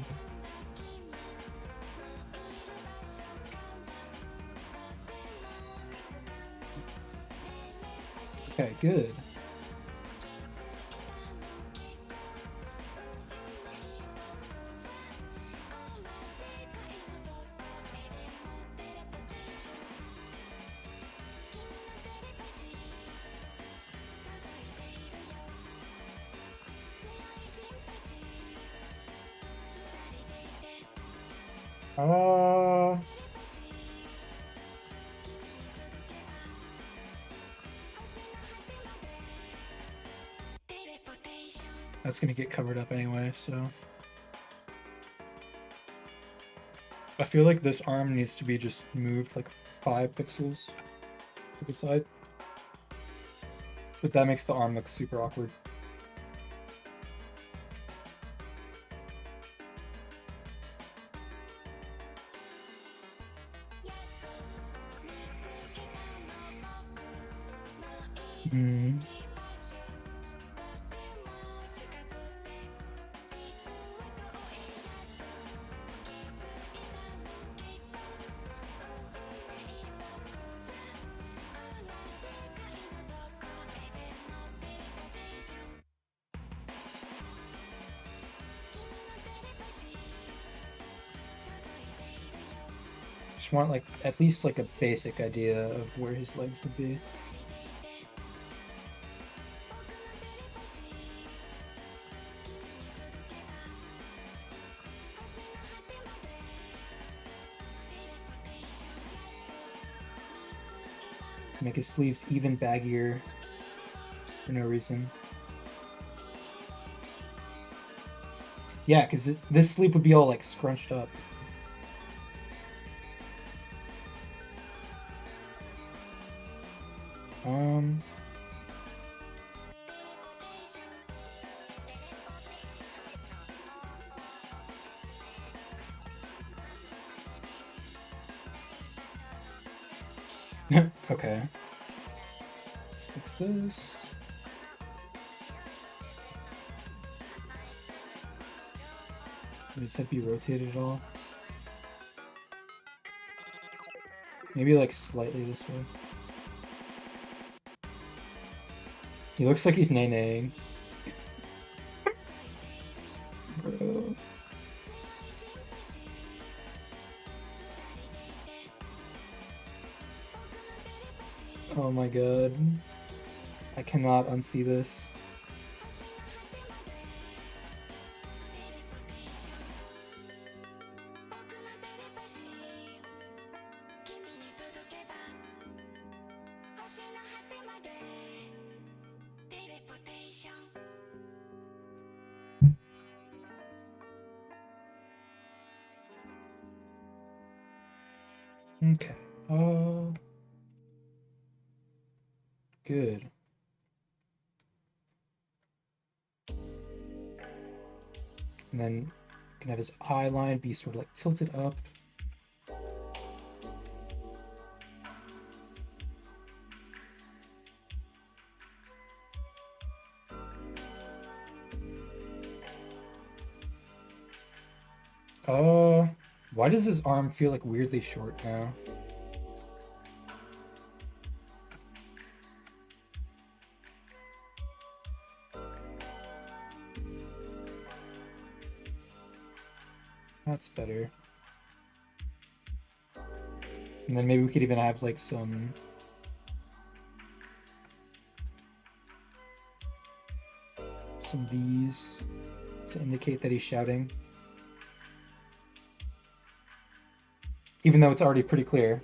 Okay, good. Uh, that's gonna get covered up anyway, so. I feel like this arm needs to be just moved like 5 pixels to the side. But that makes the arm look super awkward. Hmm. Just want like at least like a basic idea of where his legs would be. Make his sleeves even baggier for no reason. Yeah, because this sleeve would be all like scrunched up. Okay. Let's fix this. Would his head be rotated at all? Maybe like slightly this way. He looks like he's nay-naying. Bro. Oh my god. I cannot unsee this. Okay. Good. And then you can have his eye line be sort of like tilted up. Why does his arm feel like weirdly short now? That's better. And then maybe we could even have like some of these to indicate that he's shouting. Even though it's already pretty clear.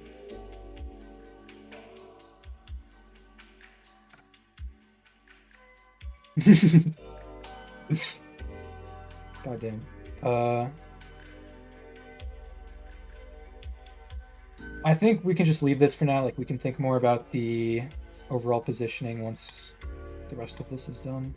God damn. I think we can just leave this for now. Like, we can think more about the overall positioning once the rest of this is done.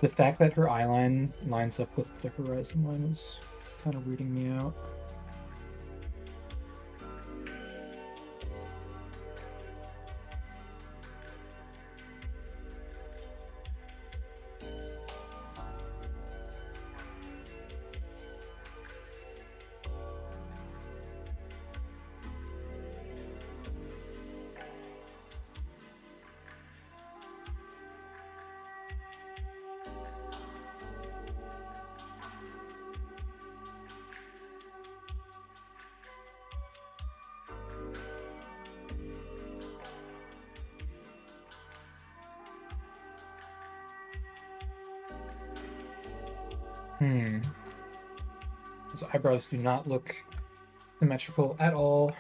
The fact that her eyeline lines up with the horizon line is kind of weirding me out. His eyebrows do not look symmetrical at all.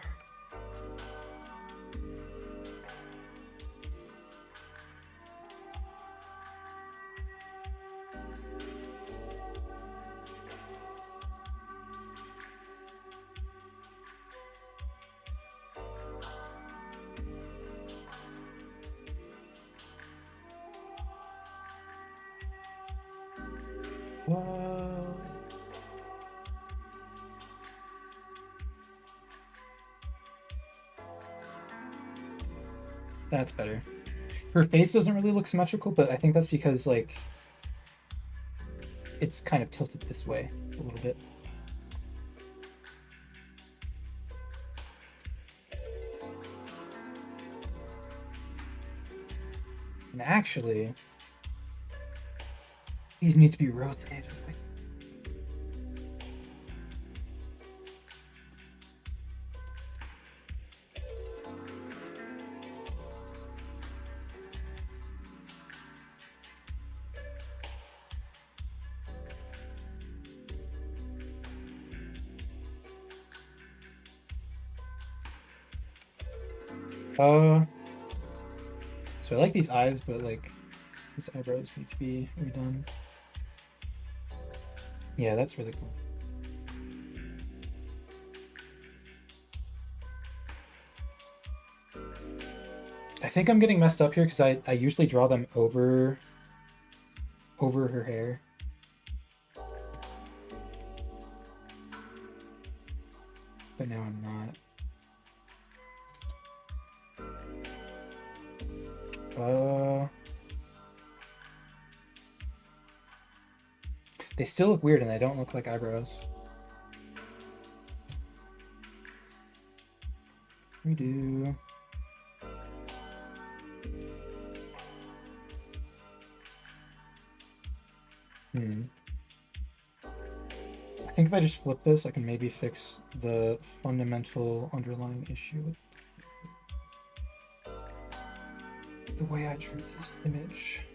Whoa. That's better. Her face doesn't really look symmetrical, but I think that's because, like, it's kind of tilted this way a little bit. And actually, these need to be rotated. So I like these eyes, but like these eyebrows need to be redone. Yeah, that's really cool. I think I'm getting messed up here because I usually draw them over her hair. But now I'm not. They still look weird and they don't look like eyebrows. Redo. I think if I just flip this, I can maybe fix the fundamental underlying issue with the way I drew this image.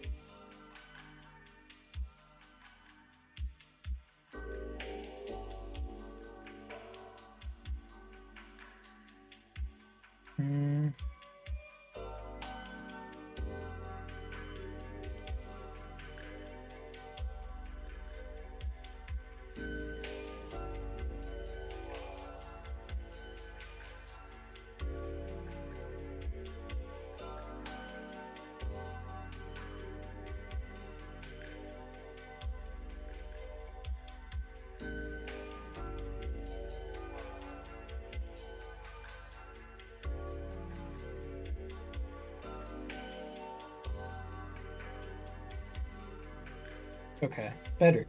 Okay, better.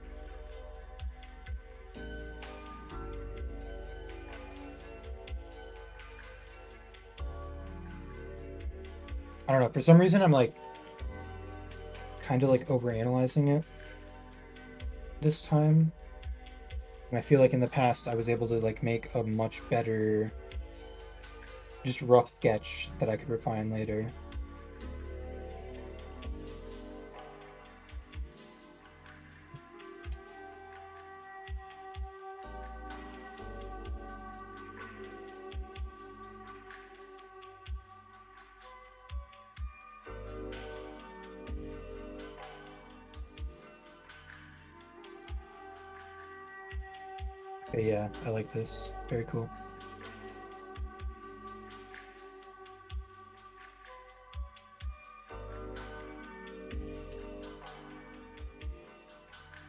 I don't know, for some reason I'm like kind of like overanalyzing it this time. And I feel like in the past I was able to like make a much better just rough sketch that I could refine later. But yeah, I like this. Very cool.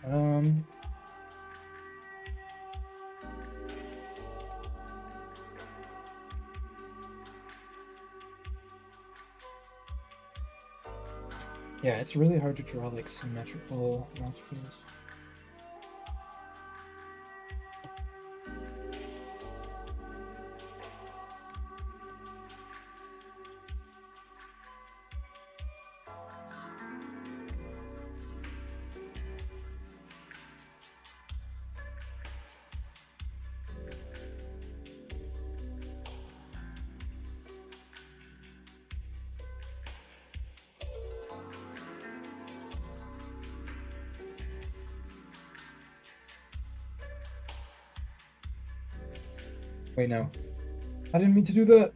Um, yeah, it's really hard to draw like symmetrical nostrils. Wait, no. I didn't mean to do that.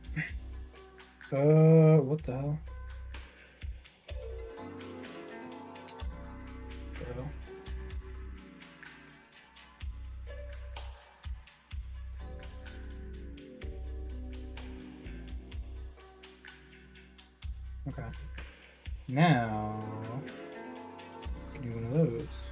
What the hell? Bro. Okay. Now, I can do one of those.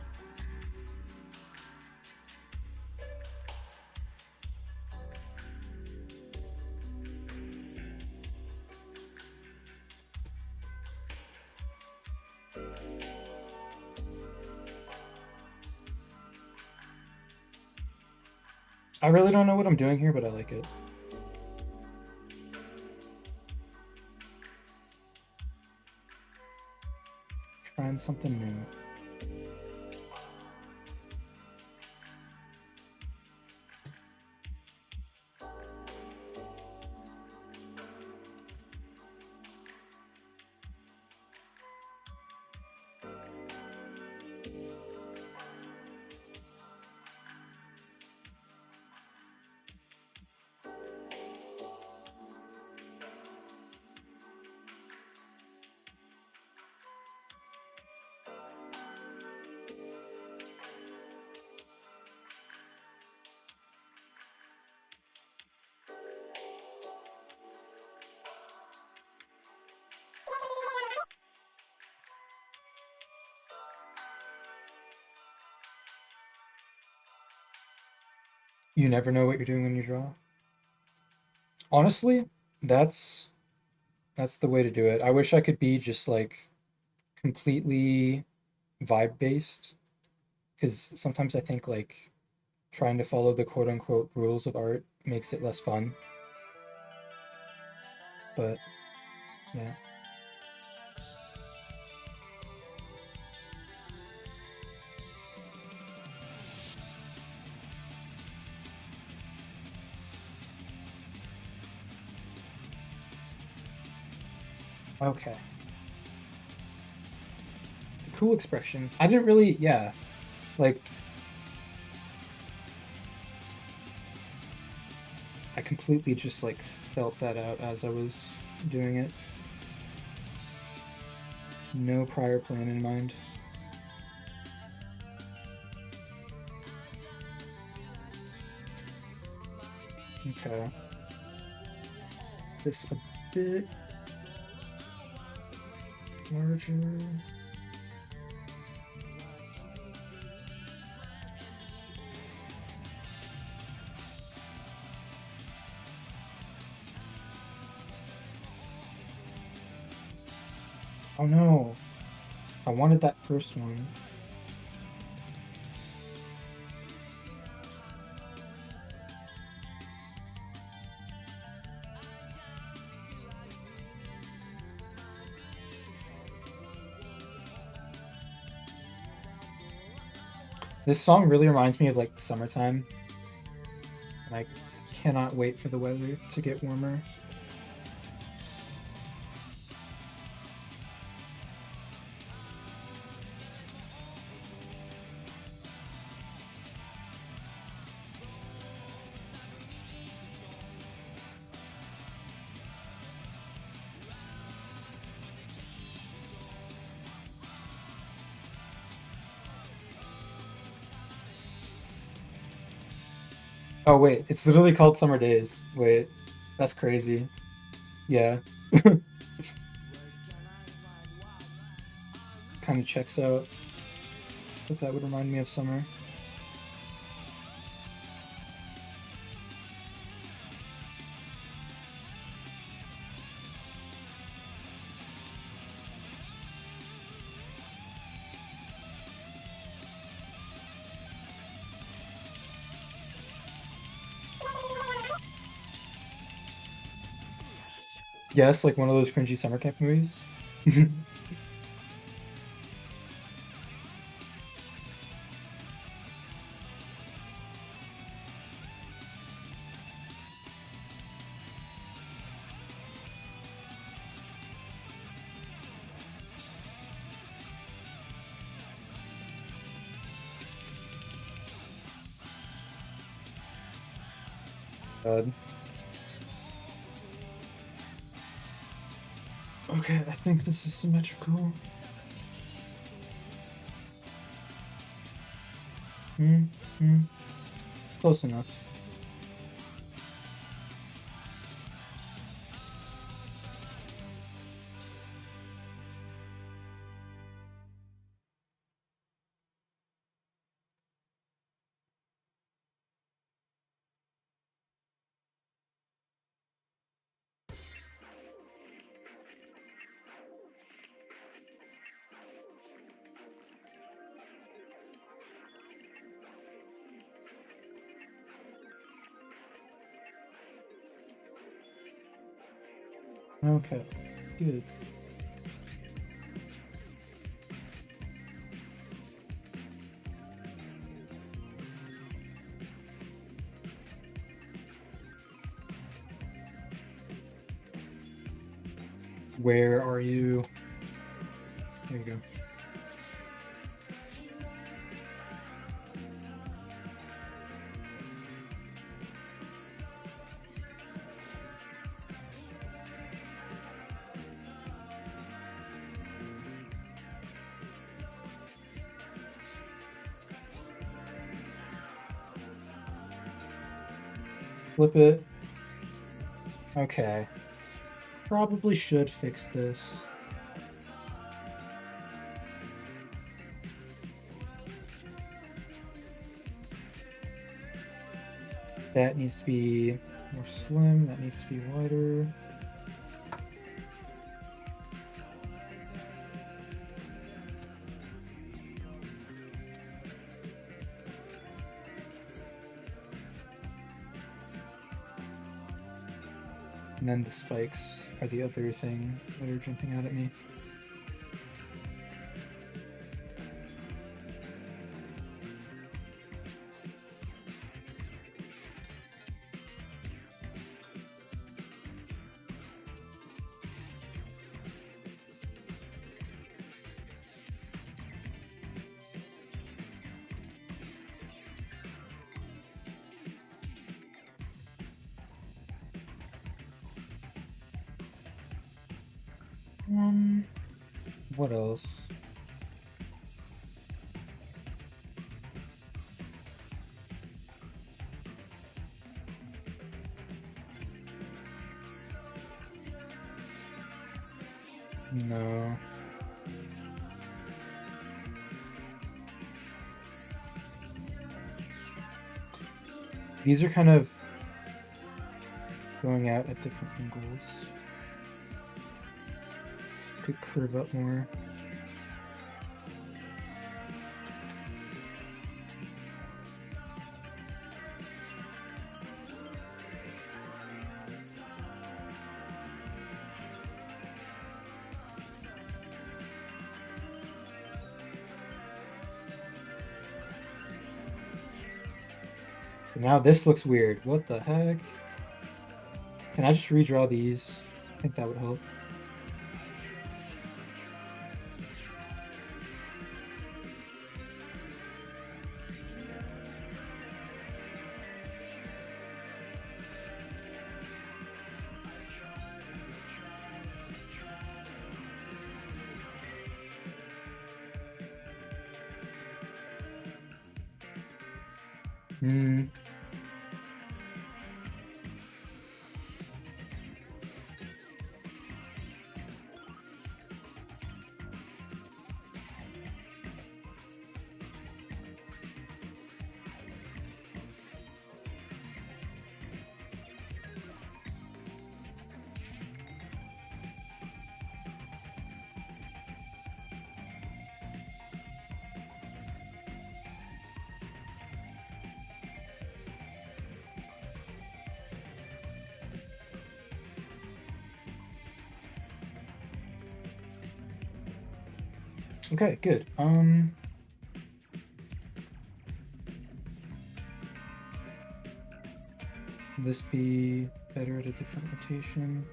I really don't know what I'm doing here, but I like it. Trying something new. You never know what you're doing when you draw. Honestly, that's that's the way to do it. I wish I could be just like completely vibe based because sometimes I think like trying to follow the quote unquote rules of art makes it less fun. But yeah. Okay. It's a cool expression. I didn't really, yeah, like I completely just like felt that out as I was doing it. No prior plan in mind. Okay. This a bit larger. Oh no. I wanted that first one. This song really reminds me of like summertime, and I cannot wait for the weather to get warmer. Oh wait, it's literally called Summer Days. Wait, that's crazy. Yeah. Kind of checks out that that would remind me of summer. Yes, like one of those cringy summer camp movies. God. Okay, I think this is symmetrical. Hmm, hmm. Close enough. Okay, good. Where are you? There you go. Flip it. Okay. Probably should fix this. That needs to be more slim. That needs to be wider. And then the spikes are the other thing that are jumping out at me. What else? No. These are kind of going out at different angles. Could curve up more. Now this looks weird. What the heck? Can I just redraw these? I think that would help. Hmm. Okay, good. This be better at a different rotation?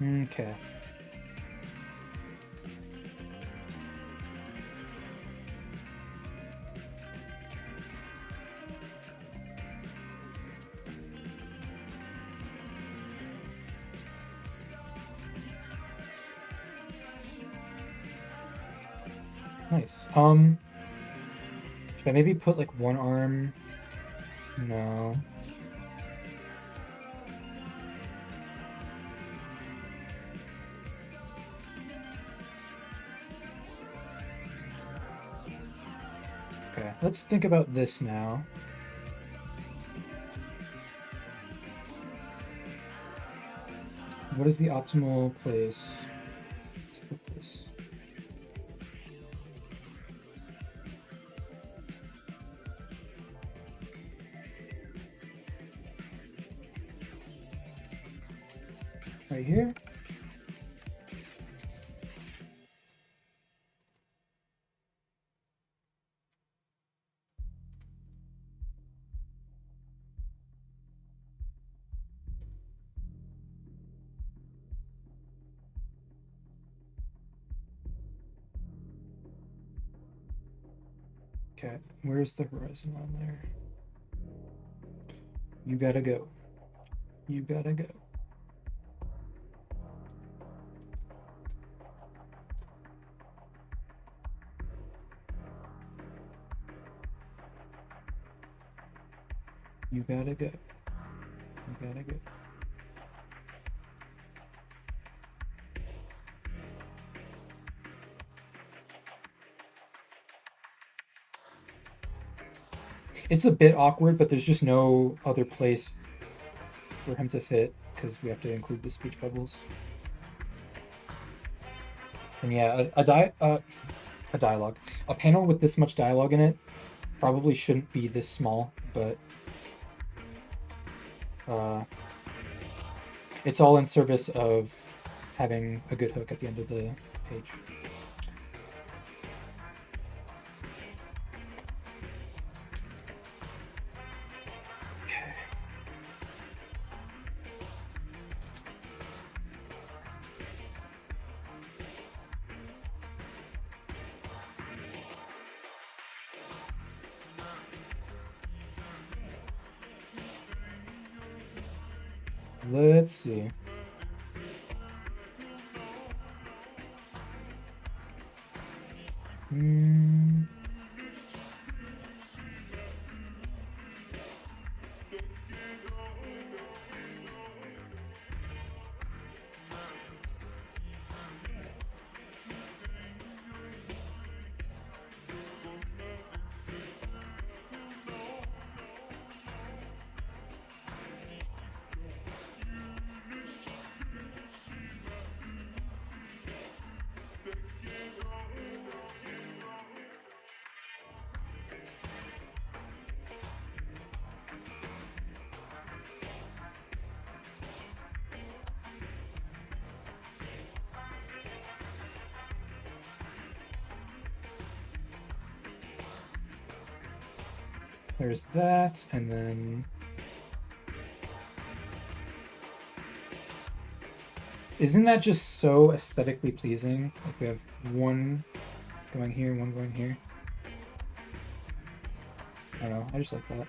Okay. Nice. Should I maybe put like one arm? No. Okay, let's think about this now. What is the optimal place to put this? Right here? Okay, where's the horizon line there? You gotta go. You gotta go. You gotta go. You gotta go. It's a bit awkward, but there's just no other place for him to fit because we have to include the speech bubbles. And yeah, a dialogue, a panel with this much dialogue in it probably shouldn't be this small, but uh, it's all in service of having a good hook at the end of the page. Okay. Let's see. Hmm. There's that, and then isn't that just so aesthetically pleasing? Like we have one going here, one going here. I don't know, I just like that.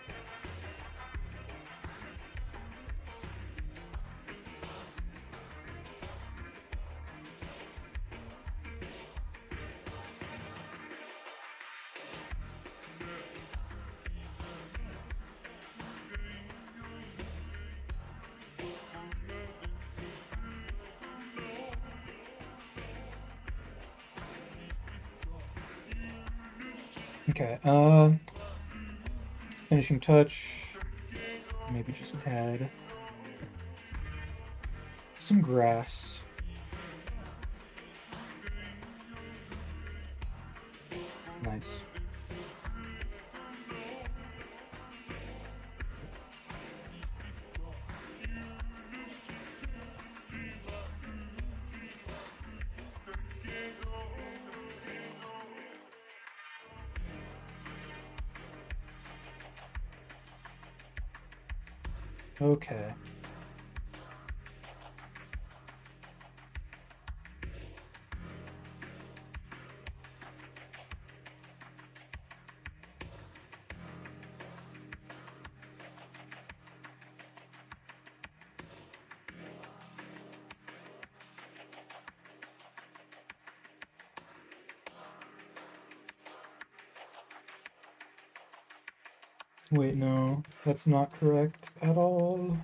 Okay, finishing touch. Maybe just add some grass. Nice. Okay. Wait, no, that's not correct at all.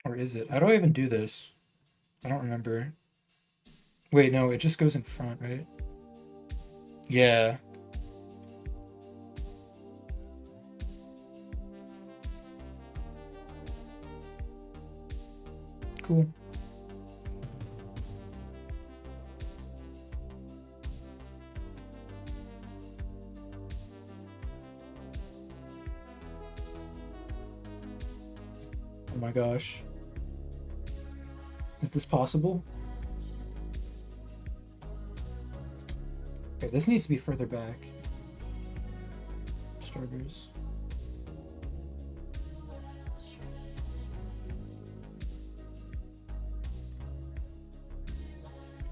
Or is it? How do I even do this? I don't remember. Wait, no, it just goes in front, right? Yeah. Cool. Oh my gosh. Is this possible? Okay, this needs to be further back. Starters.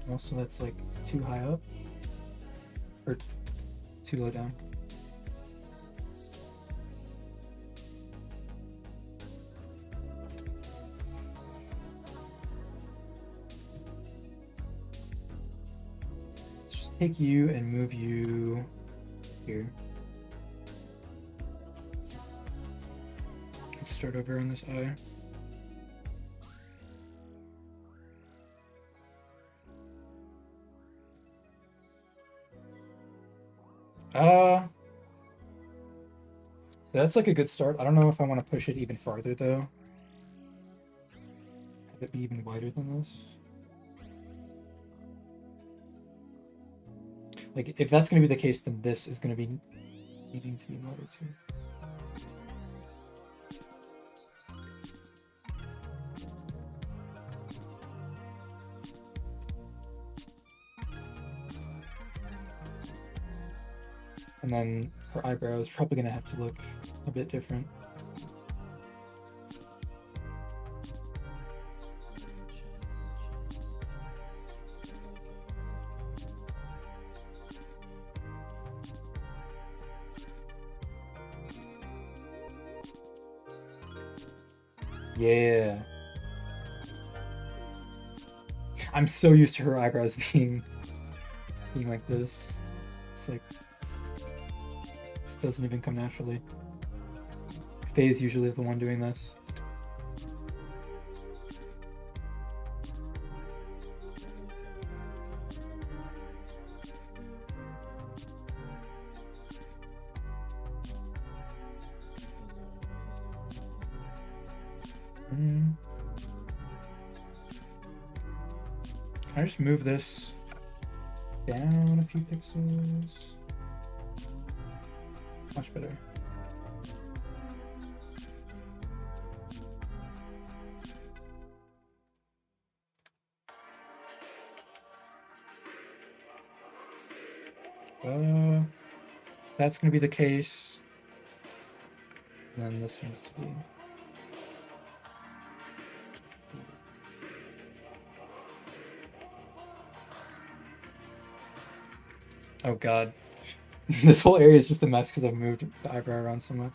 Also, that's like too high up. Or too low down. Let's just take you and move you here. Let's start over on this eye. So that's like a good start. I don't know if I want to push it even farther though. Have it be even wider than this. Like if that's going to be the case, then this is going to be needing to be wider too. And then her eyebrow is probably going to have to look a bit different. Yeah. I'm so used to her eyebrows being like this. It's like this doesn't even come naturally. Faye's usually the one doing this. I just move this down a few pixels. Much better. That's gonna be the case. And then this needs to be. Oh god. This whole area is just a mess because I've moved the eyebrow around so much.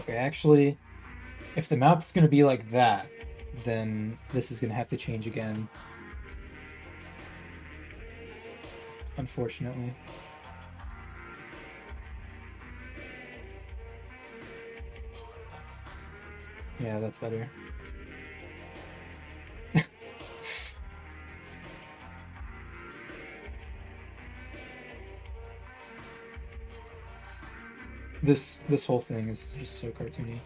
Okay, actually, if the mouth's gonna be like that, then this is gonna have to change again. Unfortunately. Yeah, that's better. This whole thing is just so cartoony.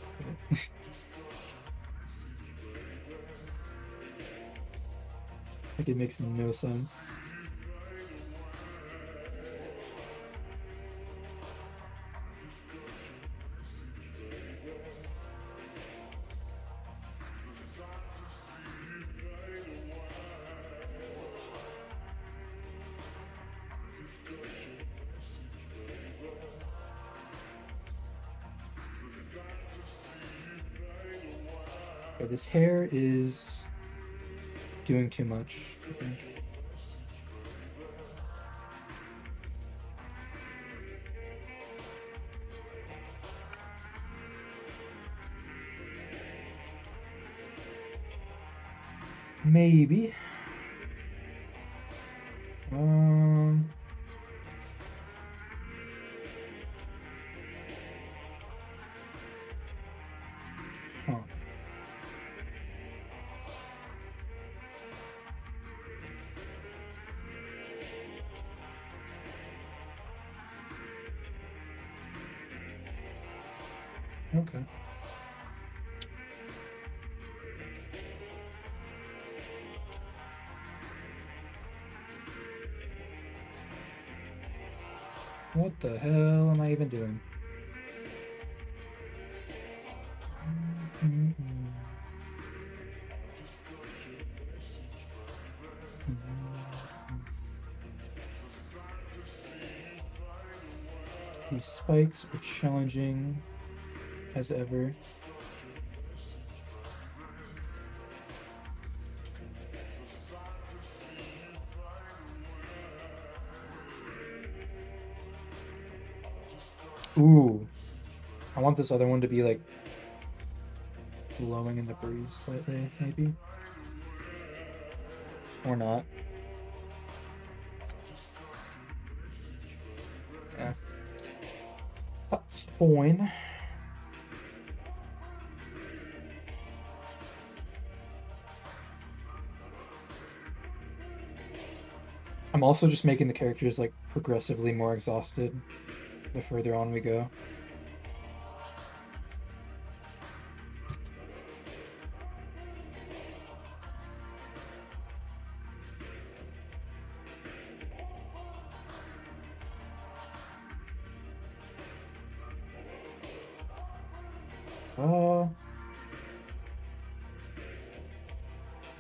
Like it makes no sense. Okay, this hair is doing too much, I think. Maybe. Huh. Okay. What the hell am I even doing? These spikes are challenging as ever. Ooh. I want this other one to be like blowing in the breeze slightly, maybe. Or not. Yeah. That's fine. I'm also just making the characters like progressively more exhausted the further on we go.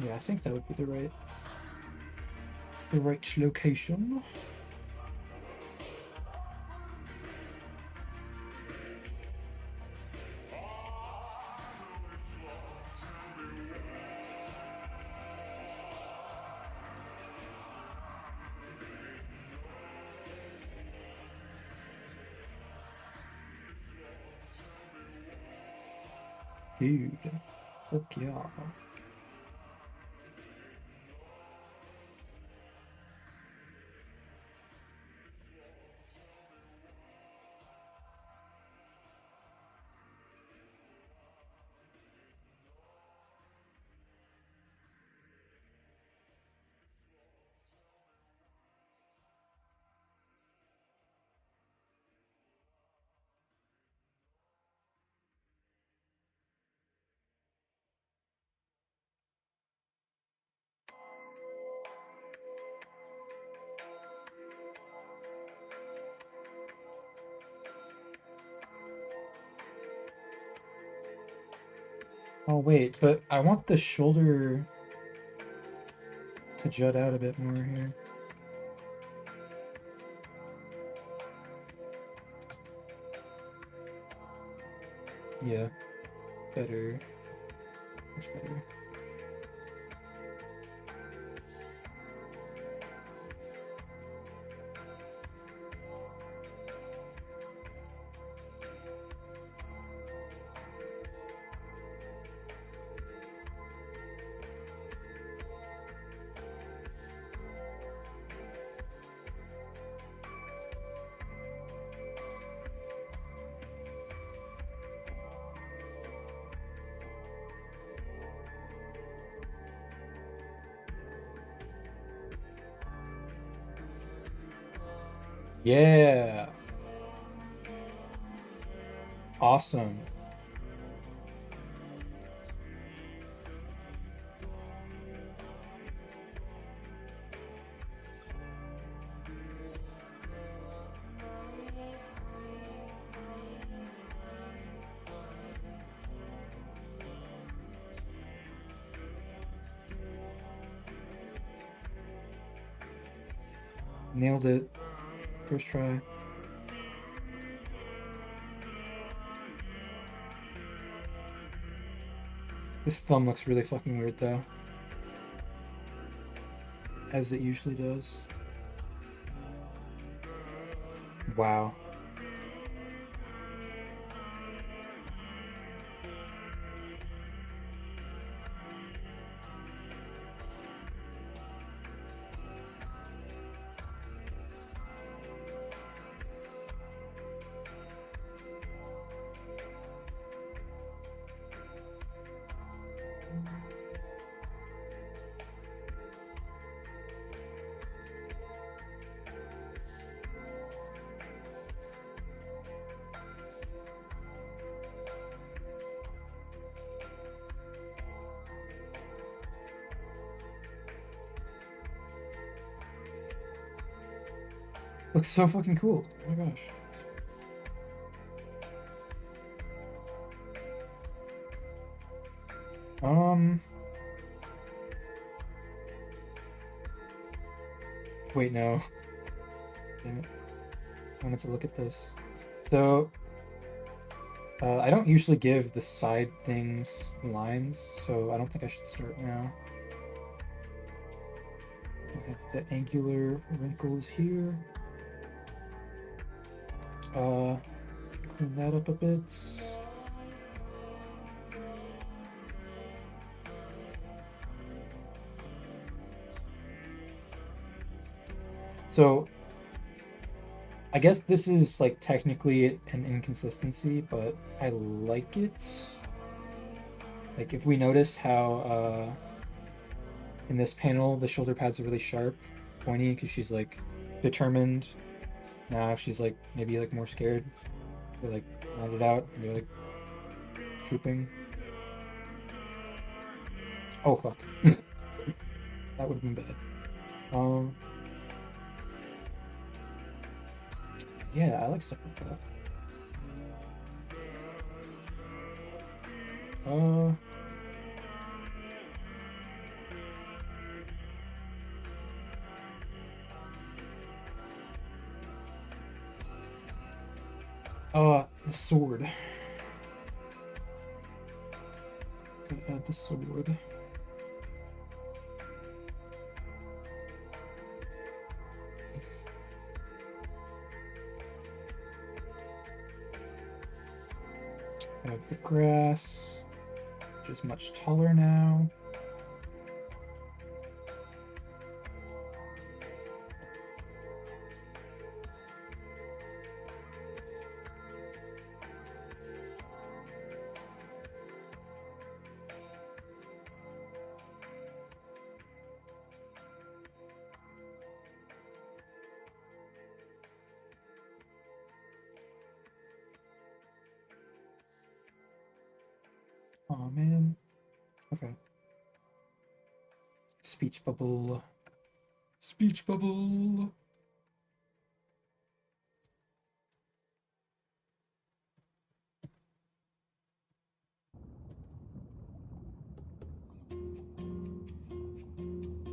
Yeah, I think that would be the right location. dude. Fuck yeah. Oh wait, but I want the shoulder to jut out a bit more here. Yeah, better. Much better. Yeah. Awesome. Nailed it. First try. This thumb looks really fucking weird though. As it usually does. Wow. Looks so fucking cool. Oh my gosh. Wait, no. Damn it. I wanted to look at this. So, I don't usually give the side things lines, so I don't think I should start now. Have the angular wrinkles here. Clean that up a bit. So I guess this is like technically an inconsistency, but I like it. Like if we notice how in this panel the shoulder pads are really sharp, pointy, because she's like determined. Now she's like maybe like more scared. They're like rounded out and they're like drooping. Oh fuck. That would have been bad. Yeah, I like stuff like that. Uh, the sword. Gonna add the sword. Have the grass. which is much taller now. Oh man. Okay. Speech bubble. Speech bubble.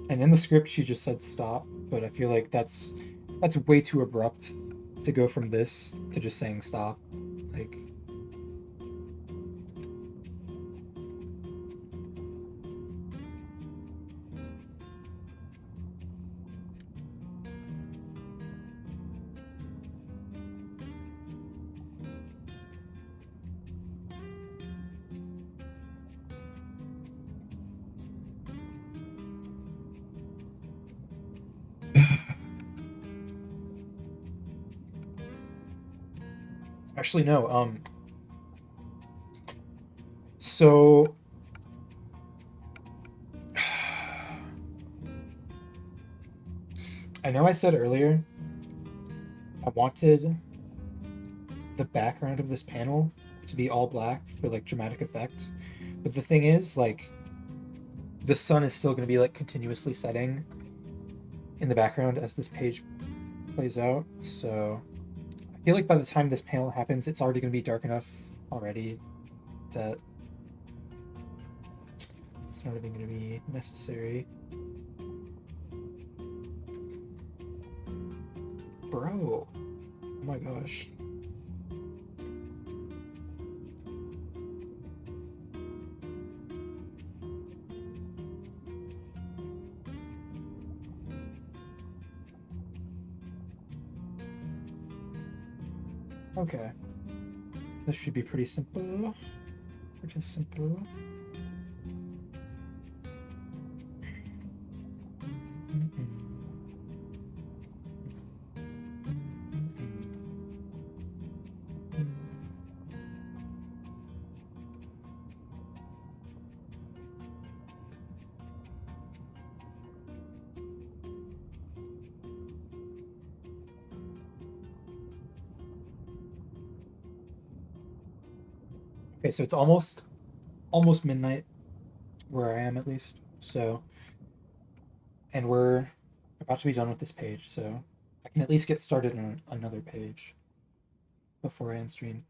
And in the script, she just said stop, but I feel like that's way too abrupt to go from this to just saying stop. Like, actually no. So I know I said earlier I wanted the background of this panel to be all black for like dramatic effect, but the thing is, like, the sun is still going to be like continuously setting in the background as this page plays out. So I feel like by the time this panel happens, it's already going to be dark enough already that it's not even going to be necessary. Bro, oh my gosh. Okay, this should be pretty simple. Pretty simple. Okay, so it's almost midnight where I am at least. So, and we're about to be done with this page, so I can at least get started on another page before I end stream.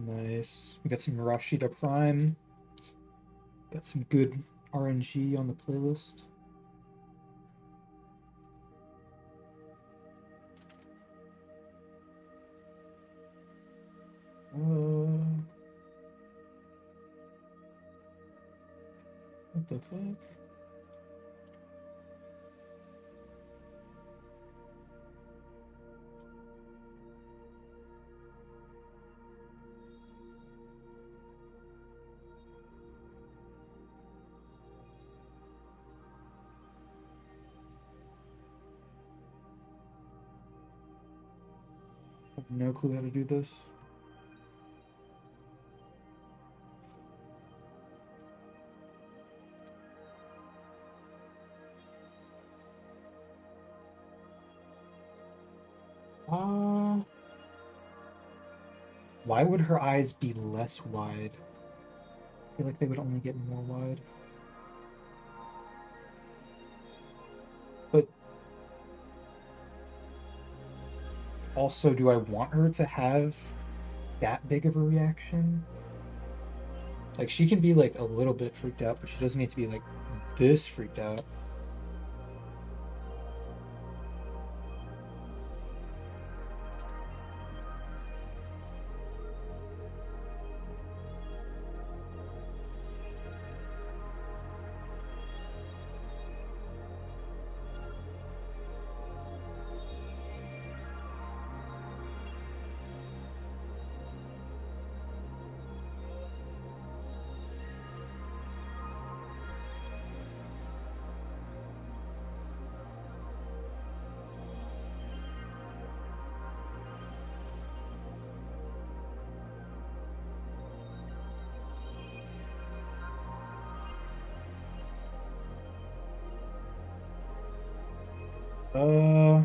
Nice. We got some Rashida Prime. Got some good RNG on the playlist. What the fuck? I have no clue how to do this. Why would her eyes be less wide? I feel like they would only get more wide. But also, do I want her to have that big of a reaction? Like, she can be like a little bit freaked out, but she doesn't need to be like this freaked out. Uh,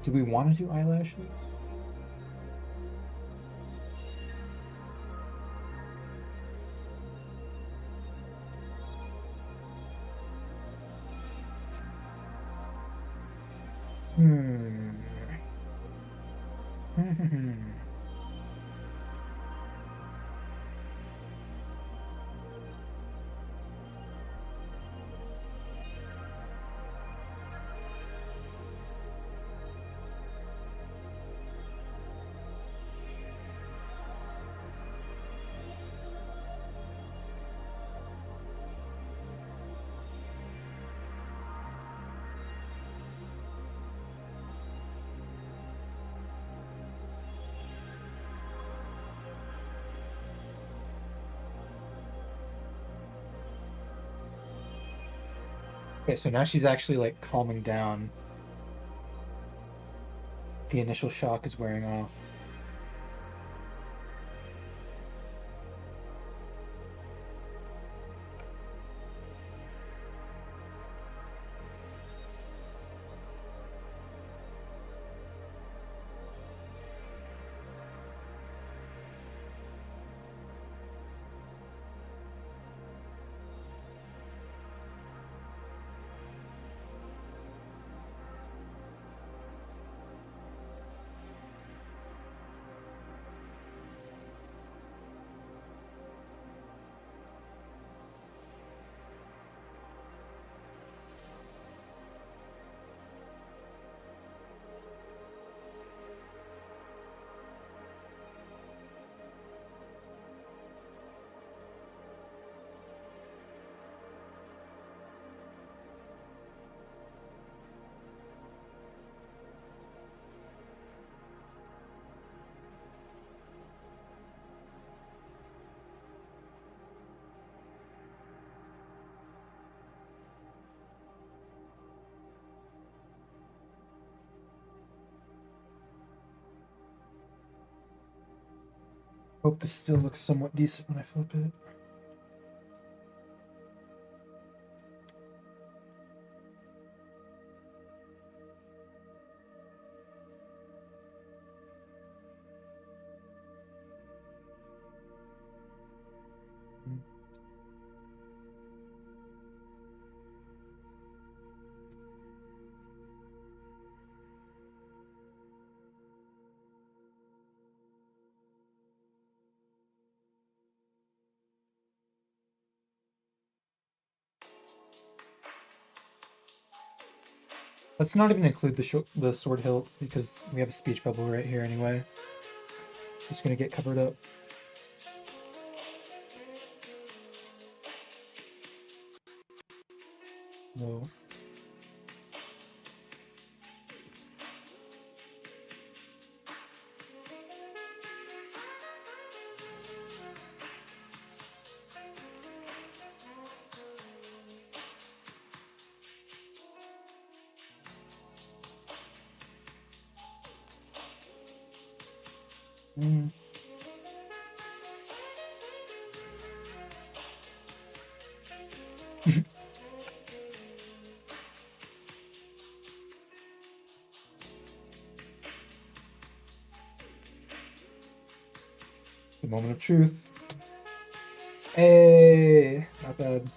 do we want to do eyelashes? Hmm. Okay, so now she's actually like calming down. The initial shock is wearing off. Hope this still looks somewhat decent when I flip it. Let's not even include the sword hilt because we have a speech bubble right here anyway. It's just gonna get covered up. No. Mm. The moment of truth. Hey, not bad.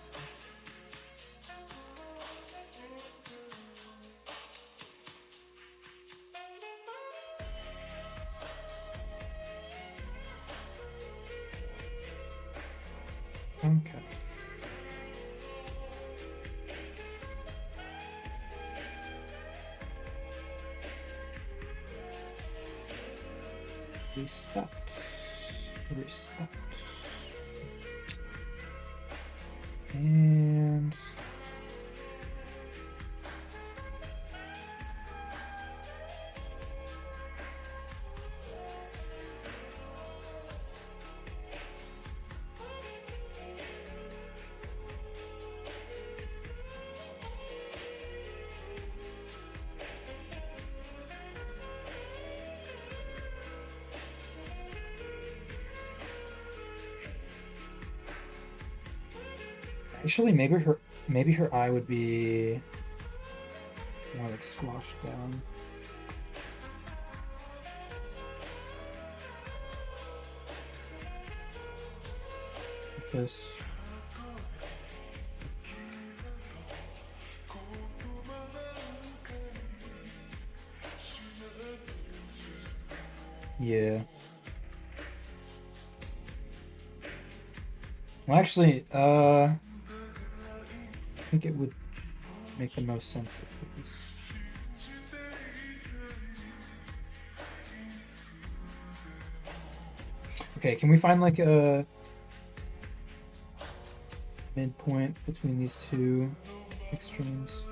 Okay. Restart. Restart. And actually, maybe her eye would be more like squashed down. Like this. Yeah. Well, actually, I think it would make the most sense to put this. Okay, can we find like a midpoint between these two extremes?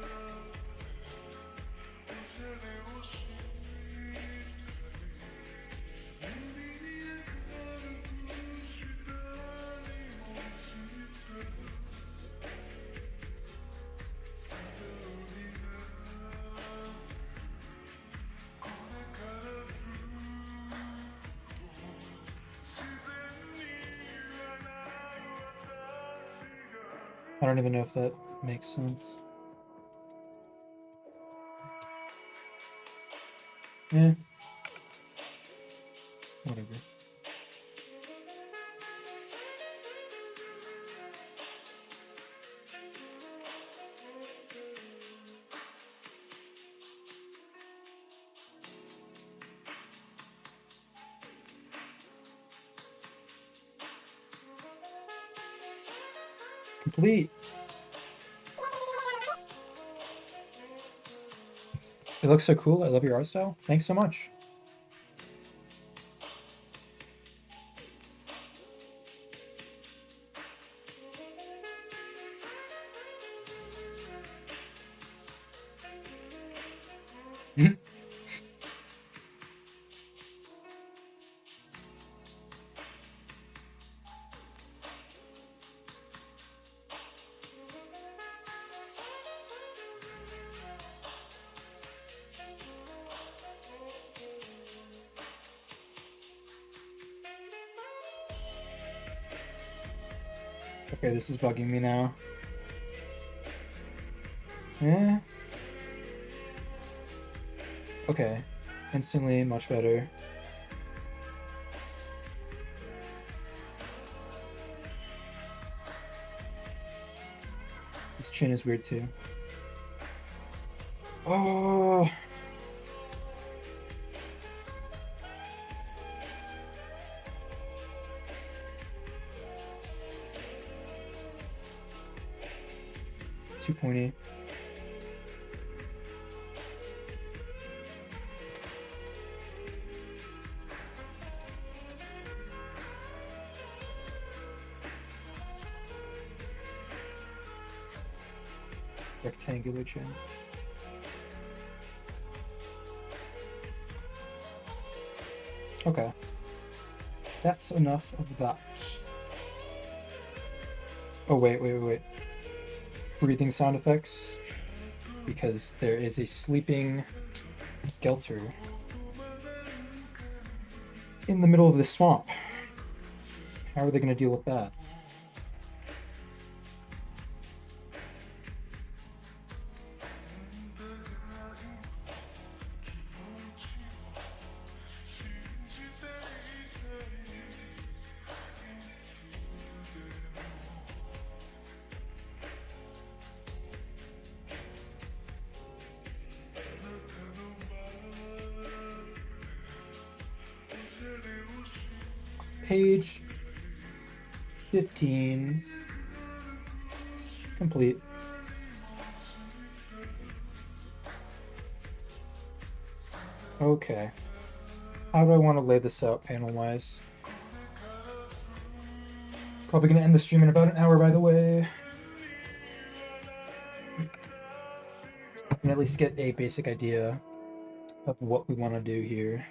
I don't even know if that makes sense. Yeah. Whatever. Complete. It looks so cool. I love your art style. Thanks so much. Okay, this is bugging me now. Yeah. Okay. Instantly much better. His chin is weird too. Oh. It's too pointy. Rectangular chin. Okay. That's enough of that. Oh, wait. Breathing sound effects. Because there is a sleeping Gelter in the middle of the swamp. How are they going to deal with that? Page 15. Complete. Okay. How do I want to lay this out panel-wise? Probably going to end the stream in about an hour, by the way. I can at least get a basic idea of what we want to do here.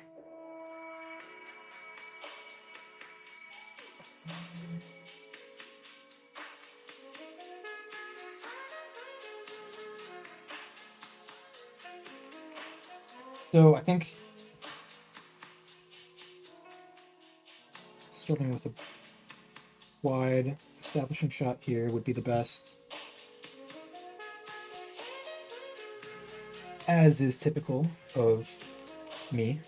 So I think starting with a wide establishing shot here would be the best, as is typical of me.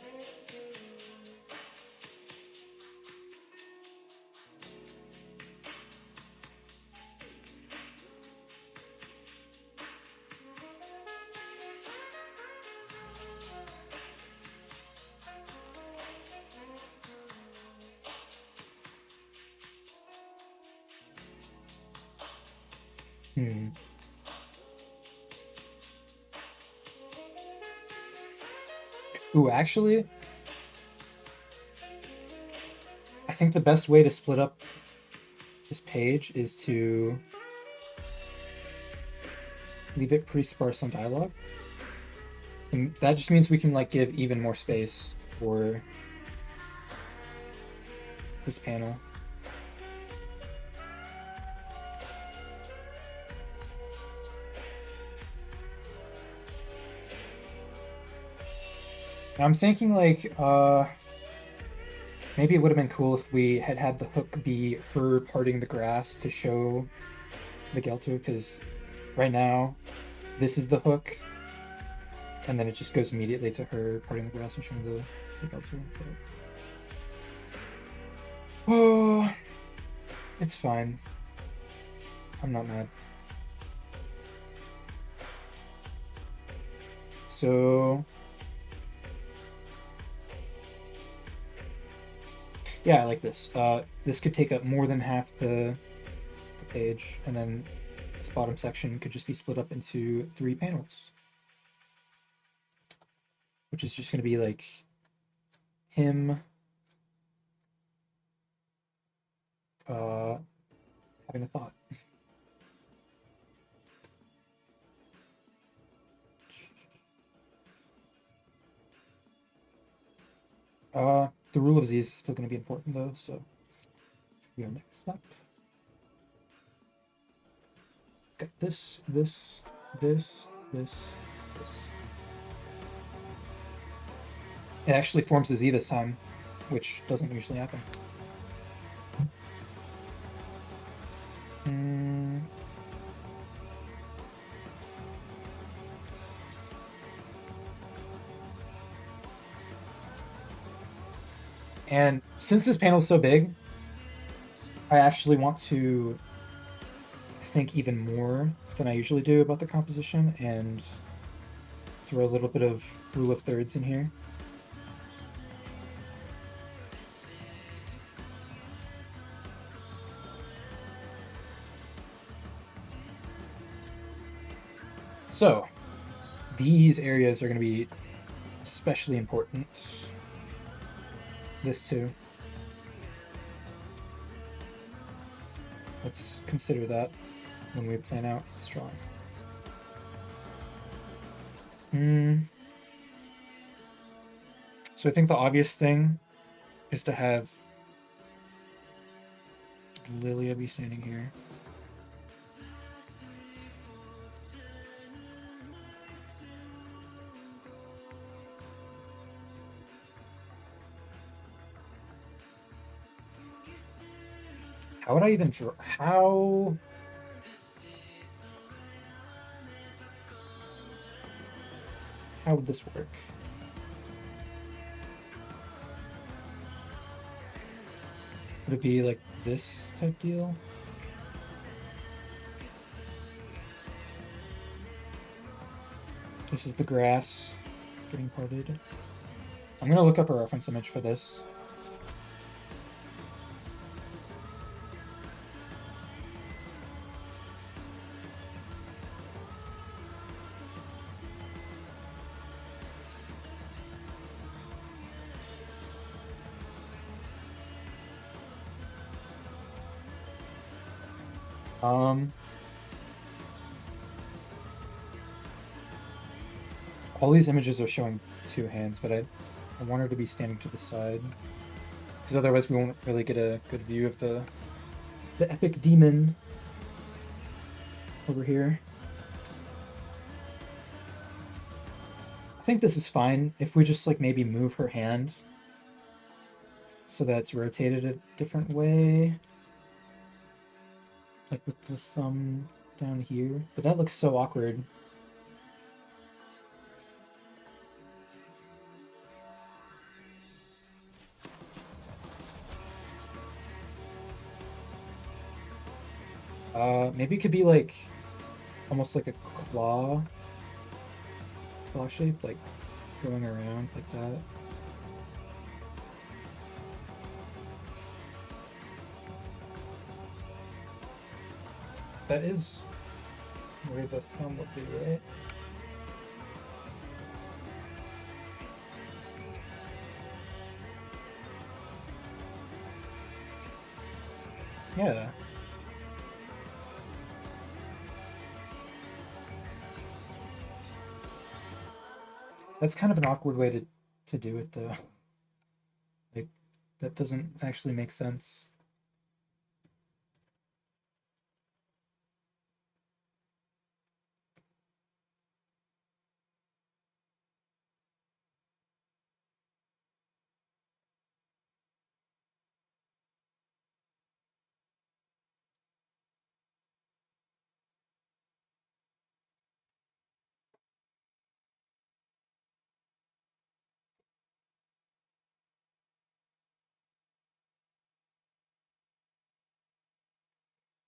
Ooh, actually, I think the best way to split up this page is to leave it pretty sparse on dialogue. And that just means we can like give even more space for this panel. And I'm thinking like maybe it would have been cool if we had had the hook be her parting the grass to show the Gelter, because right now this is the hook and then it just goes immediately to her parting the grass and showing the Gelter. But... oh, it's fine. I'm not mad. So yeah, I like this. This could take up more than half the page, and then this bottom section could just be split up into 3 panels, which is just going to be like him having a thought. The rule of Z is still going to be important though, so it's going to be our next step. Got this, this, this, this, this. It actually forms a Z this time, which doesn't usually happen. And since this panel is so big, I actually want to think even more than I usually do about the composition and throw a little bit of rule of thirds in here. So these areas are going to be especially important. This too. Let's consider that when we plan out this drawing. So I think the obvious thing is to have Lilia be standing here. How would I even draw? How would this work? Would it be like this type deal? This is the grass getting parted. I'm gonna look up a reference image for this. Um, all these images are showing two hands, but I want her to be standing to the side, because otherwise we won't really get a good view of the epic demon over here. I think this is fine if we just like maybe move her hand so that it's rotated a different way, like with the thumb down here. But that looks so awkward. Maybe it could be like almost like a claw shape, like going around like that. That is where the thumb would be, right? Yeah. That's kind of an awkward way to do it though. Like that doesn't actually make sense.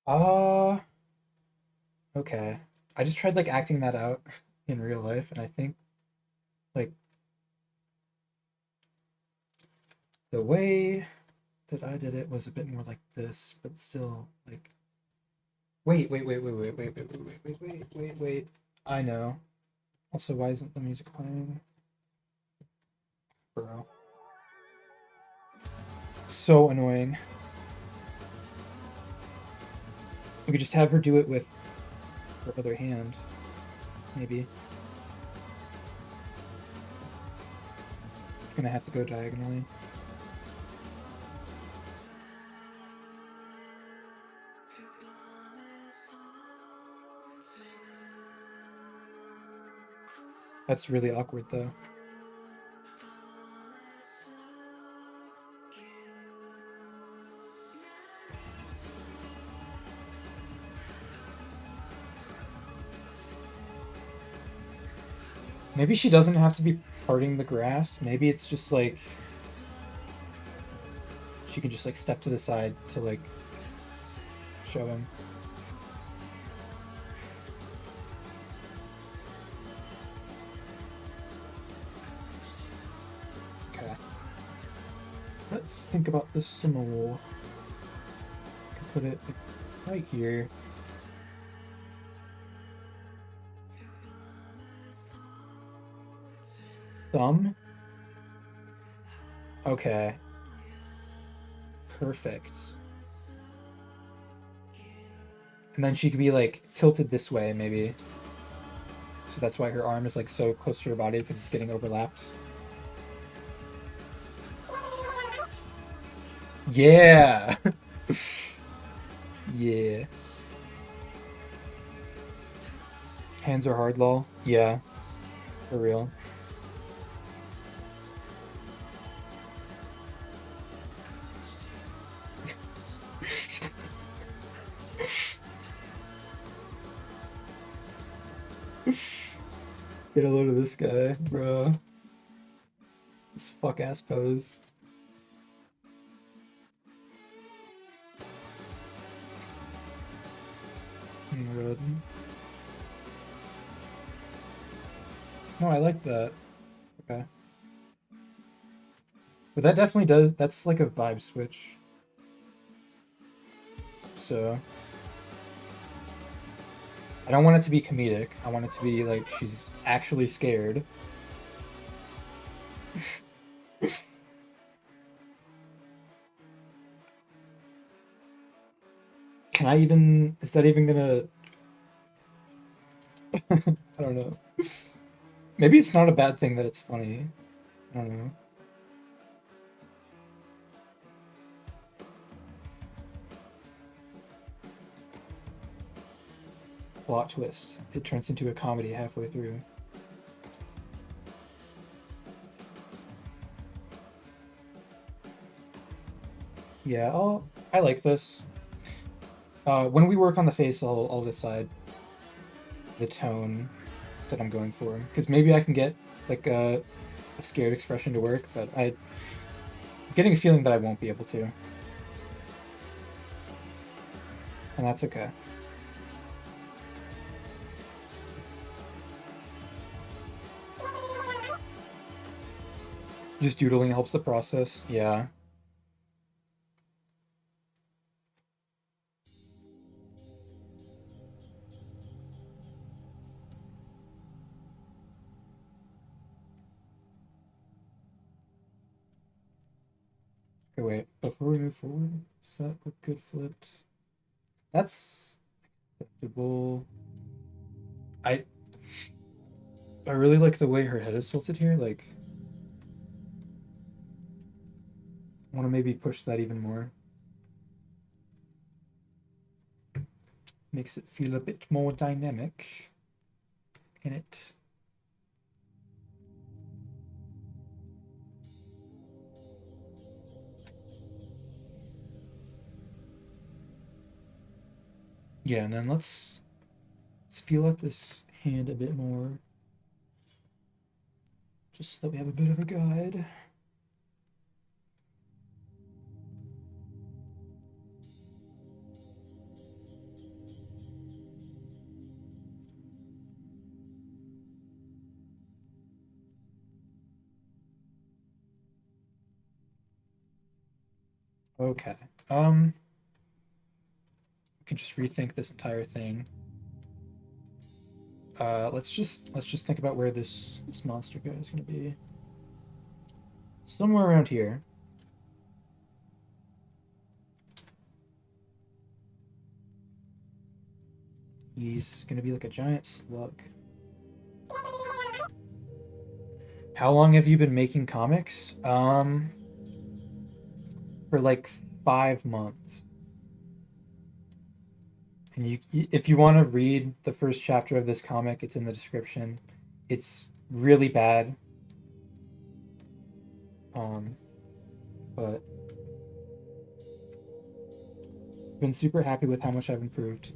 Uh, okay. I just tried like acting that out in real life, and I think like the way that I did it was a bit more like this, but still like wait. I know. Also, why isn't the music playing? Bro. So annoying. We could just have her do it with her other hand, maybe. It's gonna have to go diagonally. That's really awkward though. Maybe she doesn't have to be parting the grass. Maybe it's just like she can just like step to the side to like show him. Okay. Let's think about this some more. I can put it like, right here. Thumb. Okay. Perfect. And then she could be like tilted this way, maybe. So that's why her arm is like so close to her body because it's getting overlapped. Yeah. Yeah. Hands are hard, lol. Yeah, for real. Get a load of this guy, bro. This fuck ass pose. Oh my god. No, I like that. Okay. But that definitely does, that's like a vibe switch. So, I don't want it to be comedic. I want it to be like she's actually scared. can I even, is that even gonna, I don't know. Maybe it's not a bad thing that it's funny. I don't know. Plot twist. It turns into a comedy halfway through. Yeah, I like this. When we work on the face, I'll decide the tone that I'm going for. Because maybe I can get like a scared expression to work, but I'm getting a feeling that I won't be able to. And that's okay. Just doodling helps the process. Yeah. Okay, wait. Before we move forward, does that look good flipped? That's acceptable. I really like the way her head is tilted here. Like, I want to maybe push that even more. Makes it feel a bit more dynamic in it. Yeah, and then let's feel out this hand a bit more. Just so that we have a bit of a guide. Okay. We can just rethink this entire thing. Let's just think about where this monster guy is gonna be. Somewhere around here. He's gonna be like a giant slug. How long have you been making comics? For like 5 months. And if you want to read the first chapter of this comic, it's in the description. It's really bad. But been super happy with how much I've improved.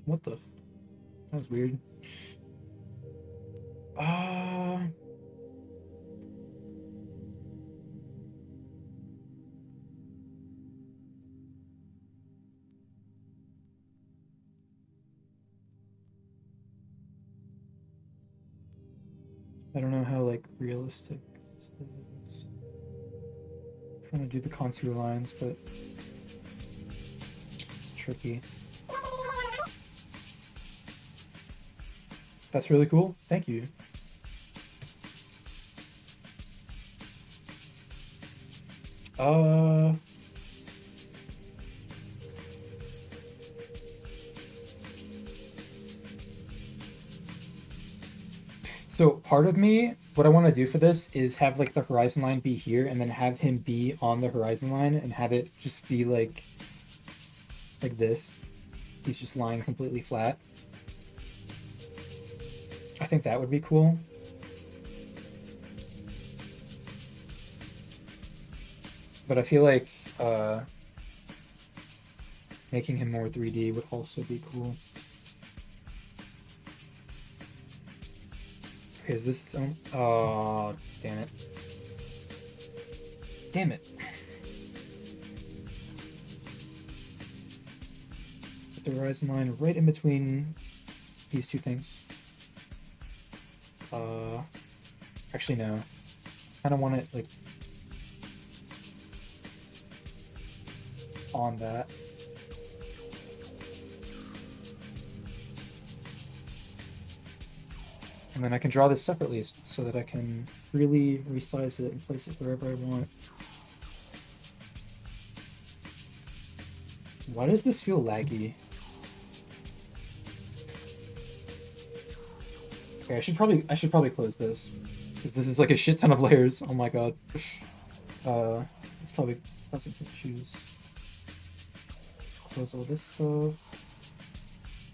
What the? That was weird. I don't know how like realistic this is. I'm trying to do the contour lines, but it's tricky. That's really cool. Thank you. Uh, so part of me, what I want to do for this is have like the horizon line be here and then have him be on the horizon line and have it just be like this. He's just lying completely flat. I think that would be cool. But I feel like making him more 3D would also be cool. Okay, is this its own? Oh, damn it. Damn it. Put the horizon line right in between these two things. Actually, no. I kind of want it, like, on that. And then I can draw this separately so that I can really resize it and place it wherever I want. Why does this feel laggy? Okay, I should probably close this, because this is like a shit ton of layers. Oh my god. It's probably causing some issues. Close all this stuff.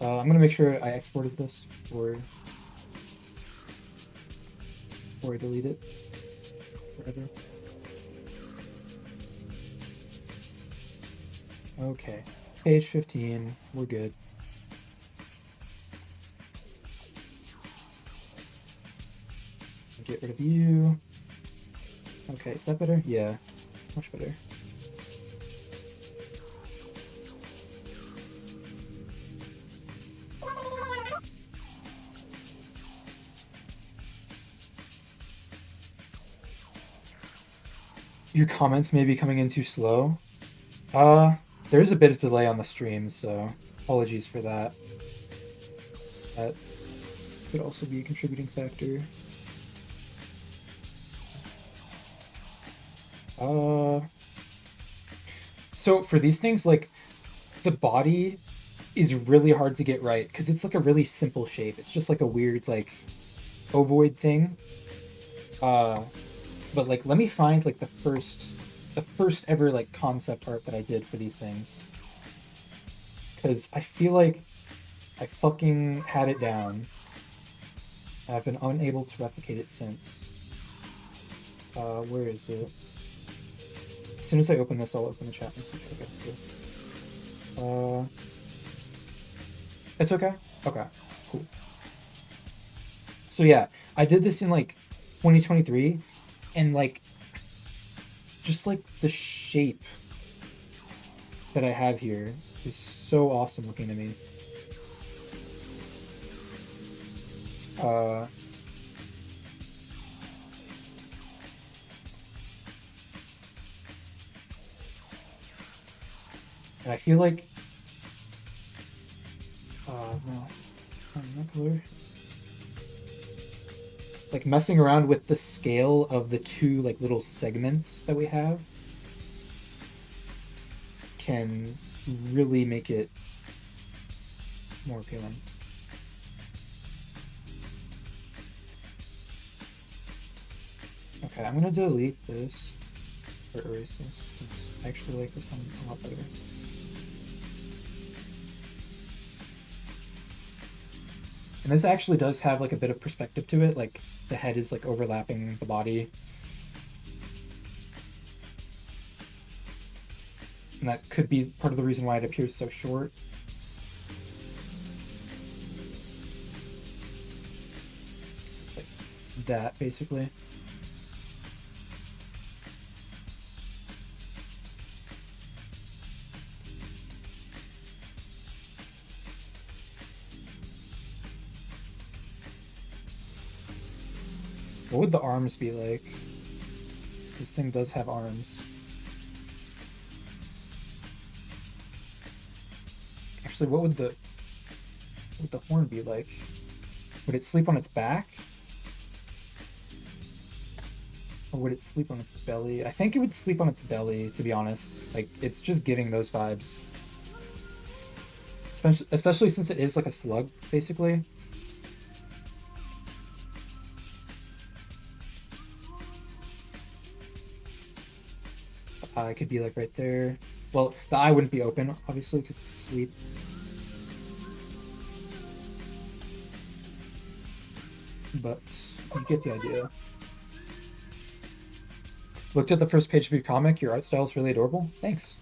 I'm gonna make sure I exported this before I delete it forever. Okay, page 15, we're good. Get rid of you. Okay, is that better? Yeah, much better. Your comments may be coming in too slow. There's a bit of delay on the stream, so apologies for that. That could also be a contributing factor. So for these things, like, the body is really hard to get right, because it's like a really simple shape. It's just like a weird, like, ovoid thing. But like, let me find like the first ever like concept art that I did for these things, because I feel like I fucking had it down. I've been unable to replicate it since. Where is it? As soon as I open this, I'll open the chat message. Okay. It's okay? Okay, cool. So yeah, I did this in like 2023, and like, just like the shape that I have here is so awesome looking to me. And I feel like, no, not color. Like, messing around with the scale of the two like little segments that we have can really make it more appealing. Okay, I'm gonna delete this, or erase this. I actually like this one a lot better. And this actually does have like a bit of perspective to it, like the head is like overlapping the body. And that could be part of the reason why it appears so short. So it's like that, basically. What would the arms be like? This thing does have arms. Actually, what would the horn be like? Would it sleep on its back? Or would it sleep on its belly? I think it would sleep on its belly, to be honest. Like, it's just giving those vibes. Especially since it is like a slug, basically. Eye could be like right there. Well, the eye wouldn't be open, obviously, because it's asleep. But you get the idea. Looked at the first page of your comic. Your art style is really adorable. Thanks.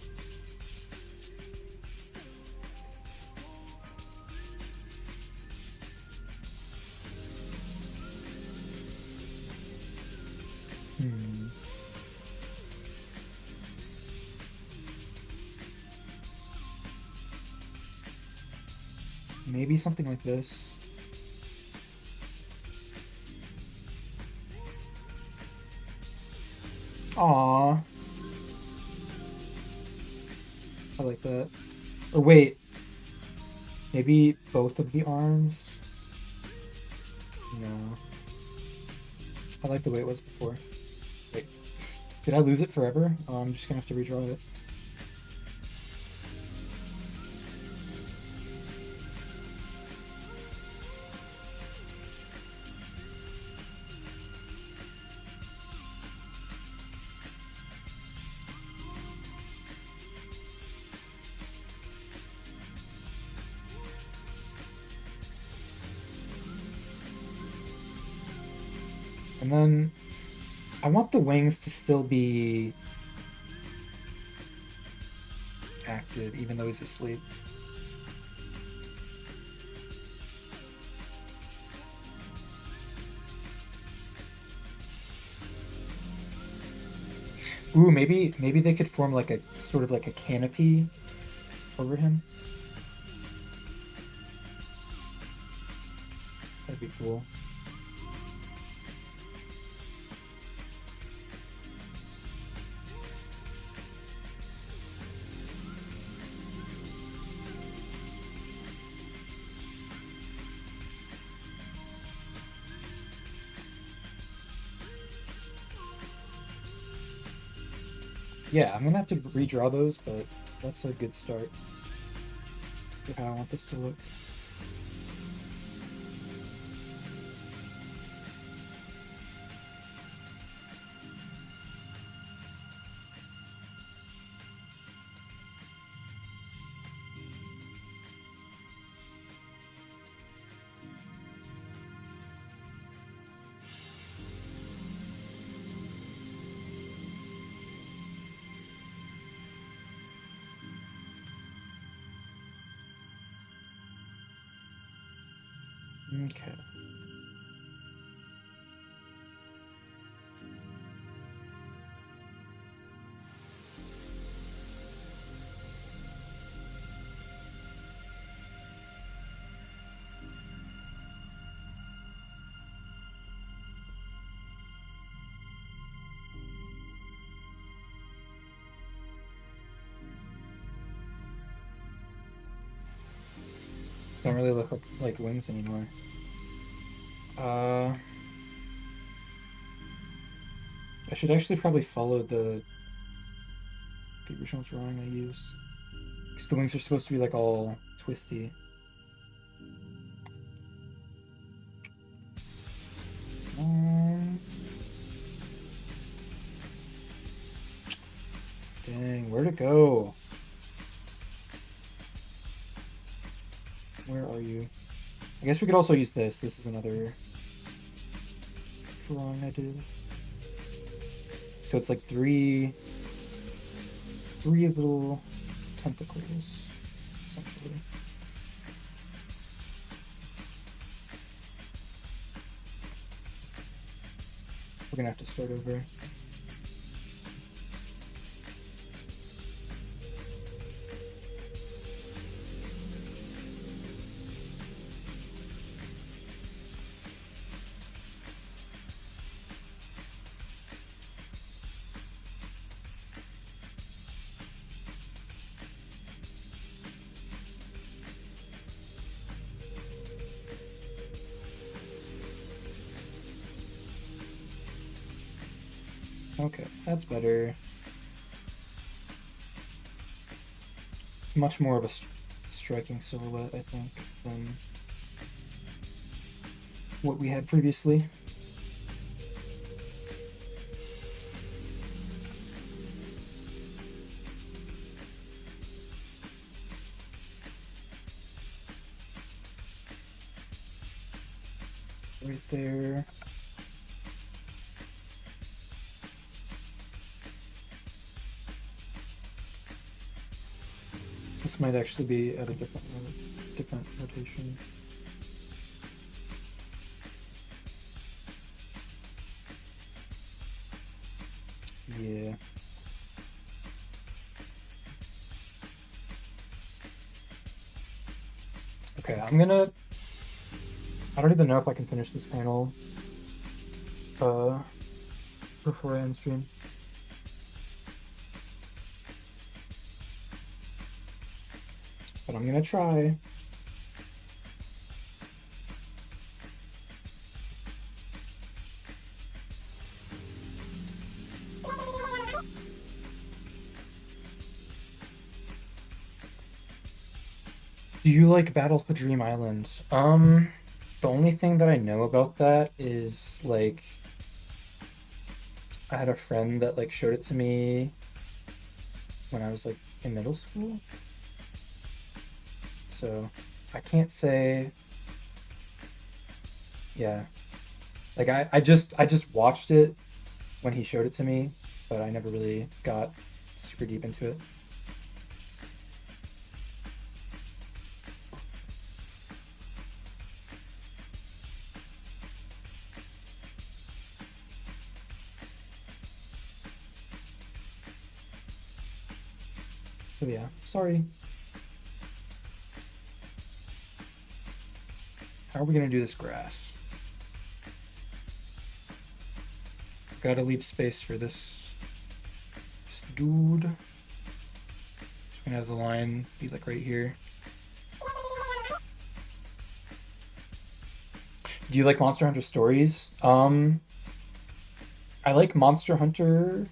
Maybe something like this. Aww. I like that. Or wait. Maybe both of the arms? No. I like the way it was before. Wait, did I lose it forever? Oh, I'm just gonna have to redraw it. And then I want the wings to still be active, even though he's asleep. Ooh, maybe they could form like a sort of like a canopy over him. That'd be cool. Yeah, I'm gonna have to redraw those, but that's a good start for how I want this to look. Okay. Don't really look like wings anymore. I should actually probably follow the original drawing I used. Because the wings are supposed to be like all twisty. Dang, where'd it go? Where are you? I guess we could also use this. This is another drawing I did. So it's like three little tentacles, essentially. We're gonna have to start over. Okay, that's better. It's much more of a striking silhouette, I think, than what we had previously. Right there. This might actually be at a different rotation. Yeah. Okay, I don't even know if I can finish this panel before I end stream. But I'm gonna try. Do you like Battle for Dream Island? The only thing that I know about that is like I had a friend that like showed it to me when I was like in middle school. So I can't say, yeah. Like I just watched it when he showed it to me, but I never really got super deep into it. So yeah, sorry. How are we gonna do this grass? Gotta leave space for this dude. Just gonna have the line be like right here. Do you like Monster Hunter stories? I like Monster Hunter,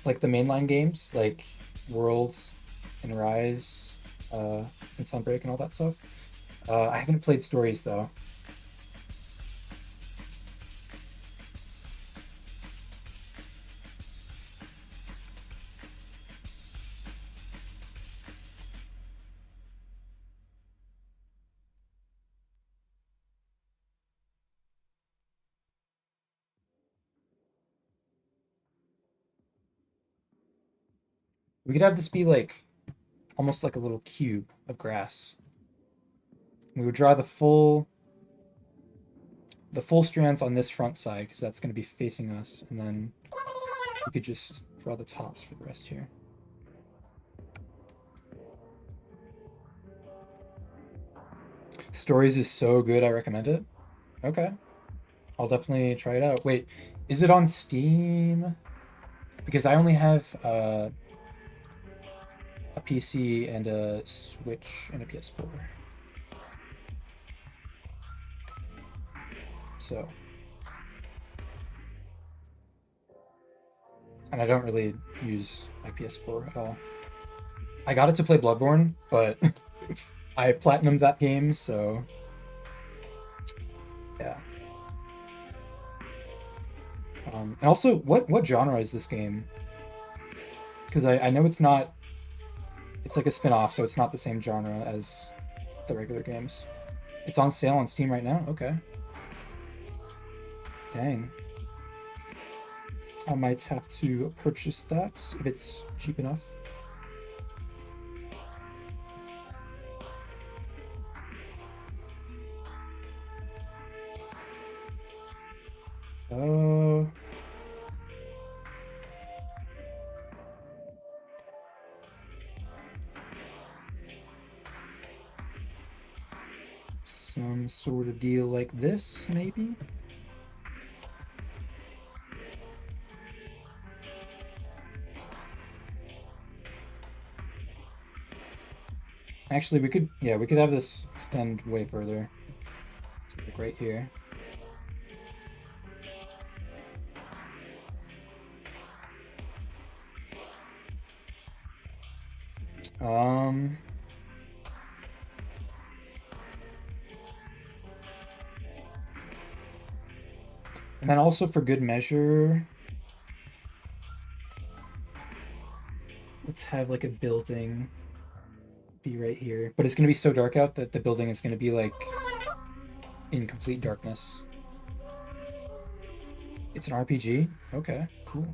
like the mainline games, like World and Rise, uh, and Sunbreak and all that stuff. I haven't played stories though. We could have this be like almost like a little cube of grass. We would draw the full strands on this front side because that's going to be facing us, and then we could just draw the tops for the rest here. Stories is so good, I recommend it. Okay, I'll definitely try it out. Wait, is it on Steam? Because I only have a PC and a Switch and a PS4. So, and I don't really use my PS4 at all. I got it to play Bloodborne, but I platinumed that game, so yeah. And also, what genre is this game? Because I know it's not. It's like a spin-off, so it's not the same genre as the regular games. It's on sale on Steam right now. Okay. Dang. I might have to purchase that if it's cheap enough. Uh, some sort of deal like this, maybe? Actually, we could have this extend way further. So like right here. Um, and then also for good measure, let's have like a building be right here. But it's gonna be so dark out that the building is gonna be like in complete darkness. It's an RPG? Okay, cool.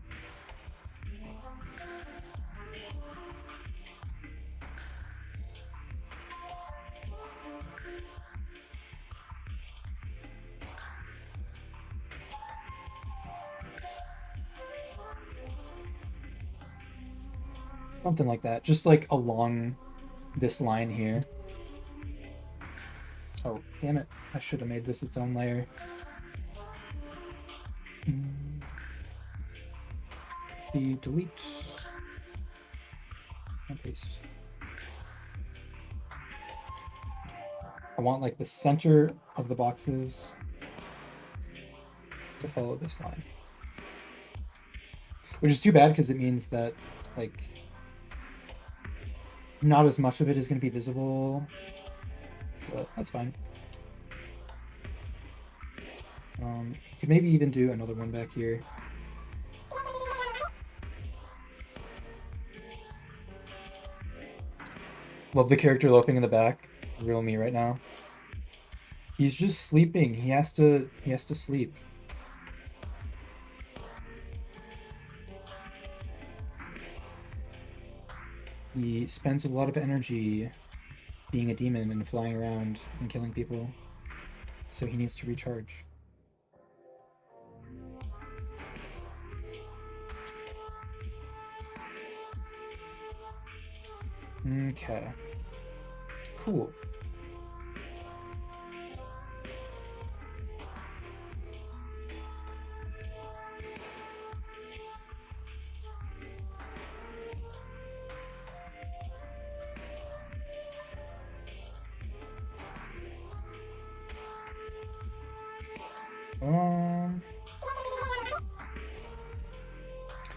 Something like that. Just like along this line here. Oh, damn it. I should have made this its own layer. Delete and paste. I want like the center of the boxes to follow this line. Which is too bad because it means that like Not as much of it is going to be visible, but that's fine. Could maybe even do another one back here. Love the character loping in the back. Real me right now. He's just sleeping. He has to sleep. He spends a lot of energy being a demon and flying around and killing people. So he needs to recharge. Okay. Cool.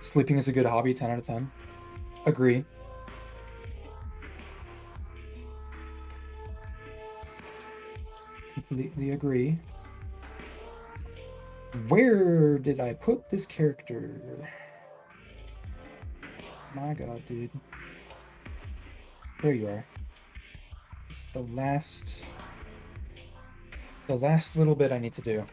Sleeping is a good hobby, 10 out of 10. Agree. Completely agree. Where did I put this character? My god, dude. There you are. This is the last little bit I need to do.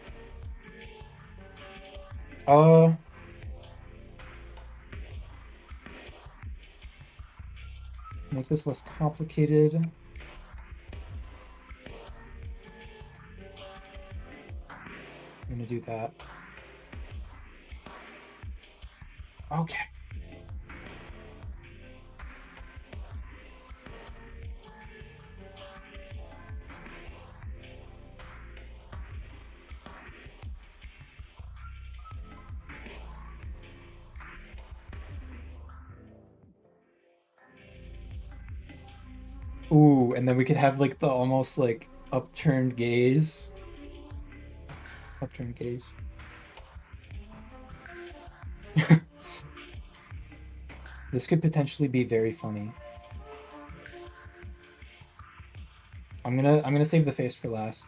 Make this less complicated. I'm gonna do that. Okay. Ooh, and then we could have like the almost like upturned gaze. Upturned gaze. This could potentially be very funny. I'm gonna save the face for last.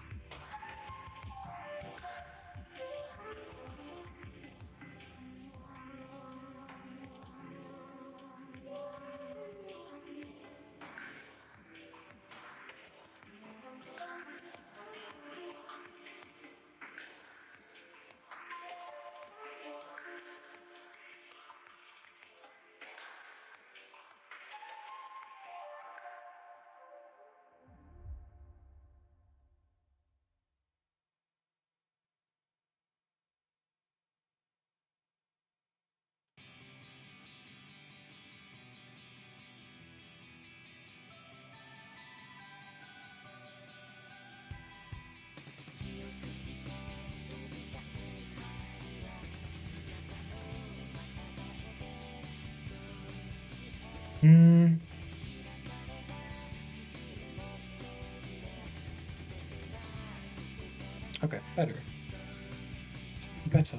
Okay, better. Better.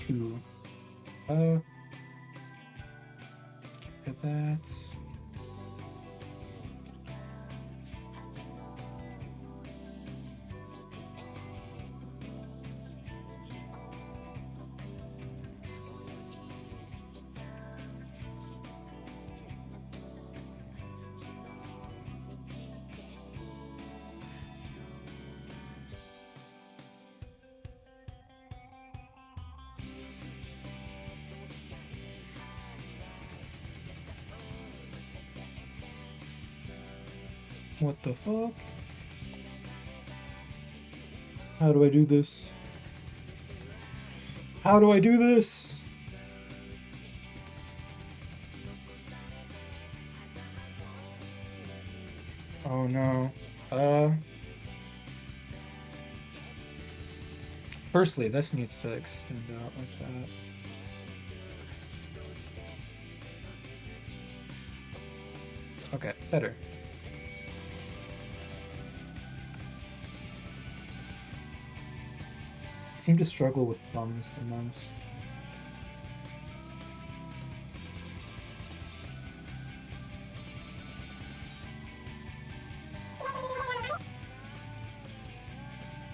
Cool. Get that. What the fuck? How do I do this? How do I do this? Oh no. Firstly, this needs to extend out like that. Okay, better. I seem to struggle with thumbs the most.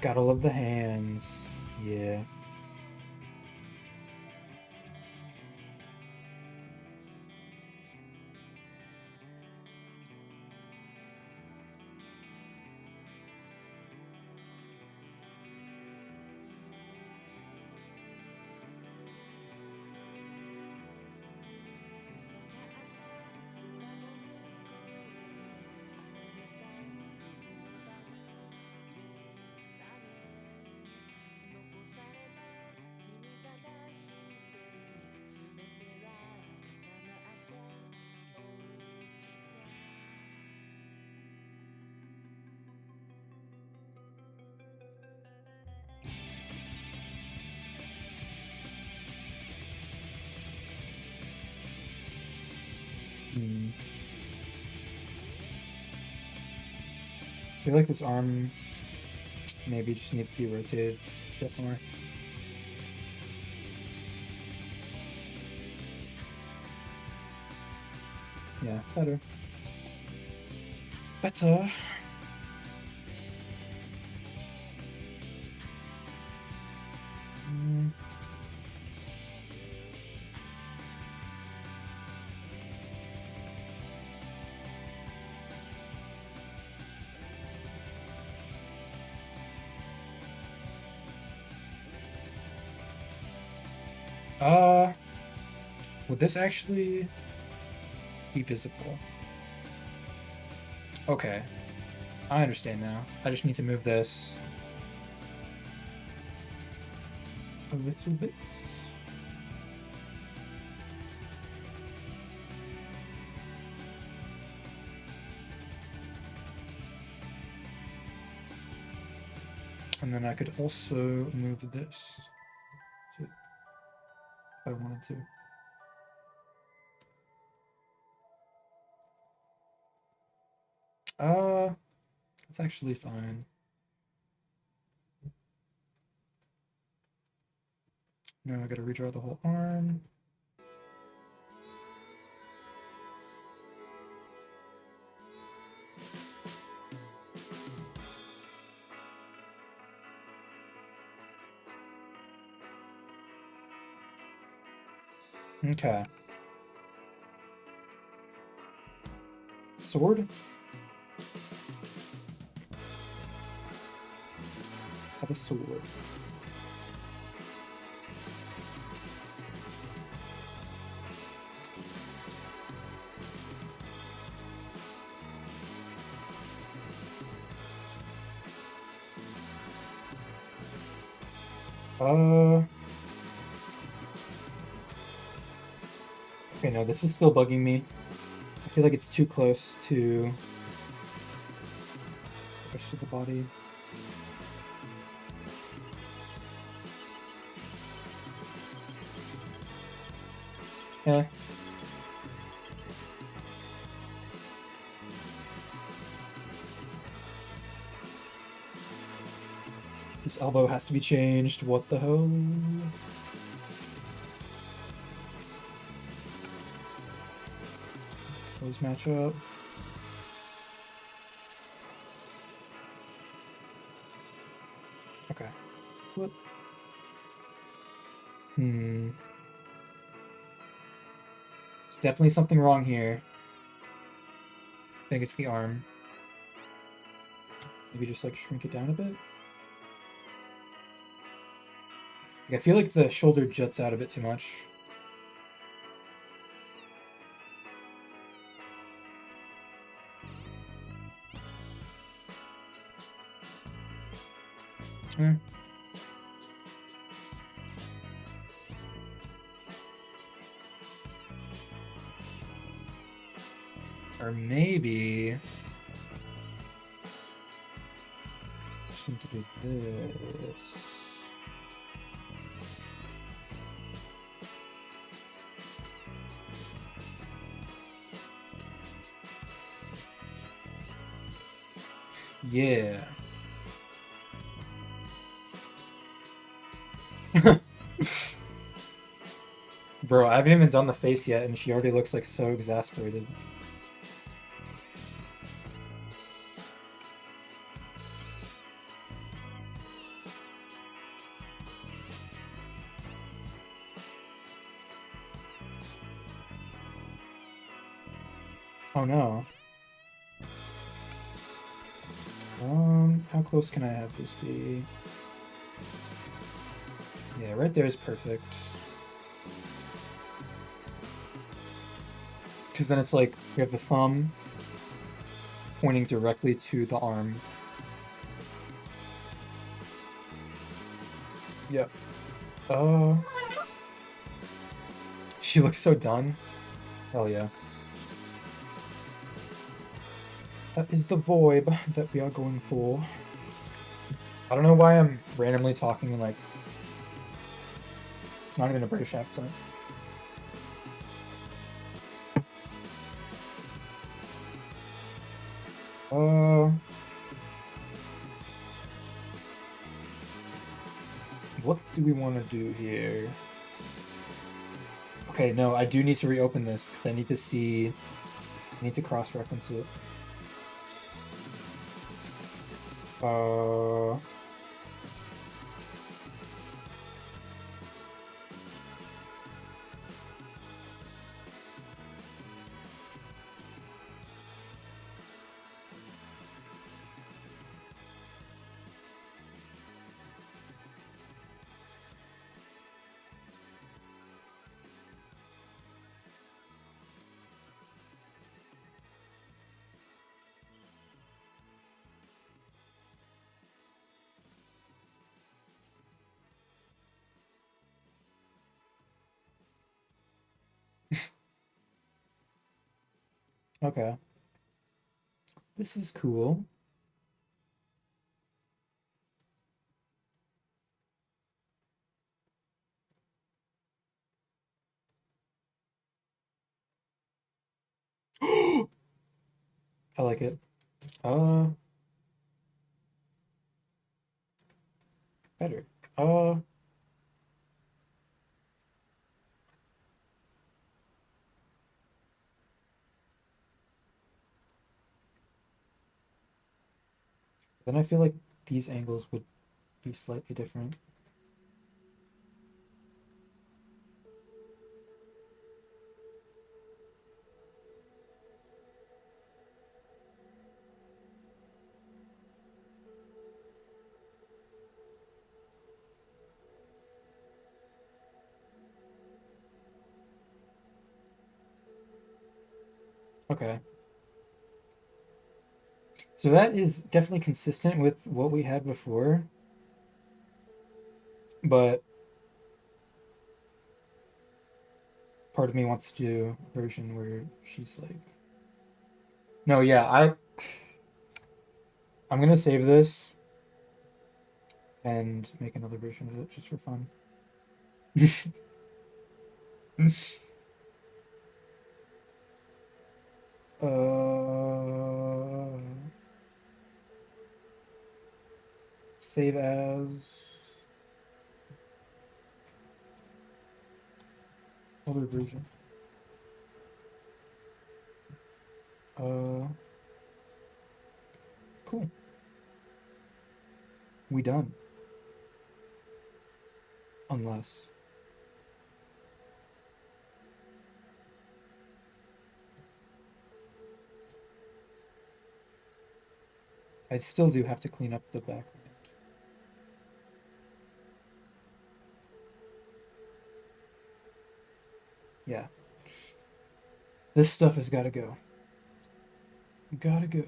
Gotta love the hands. Yeah. I feel like this arm maybe just needs to be rotated a bit more. Yeah, better. Better. Would this actually be visible? Okay, I understand now. I just need to move this a little bit. And then I could also move this if I wanted to. That's actually fine. Now I gotta redraw the whole arm. Okay. Sword? Have a sword. Okay, no, this is still bugging me. I feel like it's too close to the rest of the body. Eh. This elbow has to be changed. What the hell? Those match up. Okay. What? There's definitely something wrong here. I think it's the arm. Maybe just like shrink it down a bit. Like, I feel like the shoulder juts out a bit too much. Eh. Or maybe just need to do this. Yeah. Bro, I haven't even done the face yet, and she already looks like so exasperated. Oh no. How close can I have this be? Yeah, right there is perfect. Because then it's like we have the thumb pointing directly to the arm. Yep. She looks so done. Hell yeah. That is the vibe that we are going for. I don't know why I'm randomly talking like it's not even a British accent. What do we want to do here? Okay, no, I do need to reopen this because I need to see. I need to cross-reference it. Uh, okay. This is cool. I like it. Better. Uh, then I feel like these angles would be slightly different. Okay. So that is definitely consistent with what we had before, but part of me wants to do a version where she's like, no, yeah, I'm gonna save this and make another version of it just for fun. uh, Save as other version. Uh, cool. We done. Unless. I still do have to clean up the background. Yeah. This stuff has gotta go. Gotta go.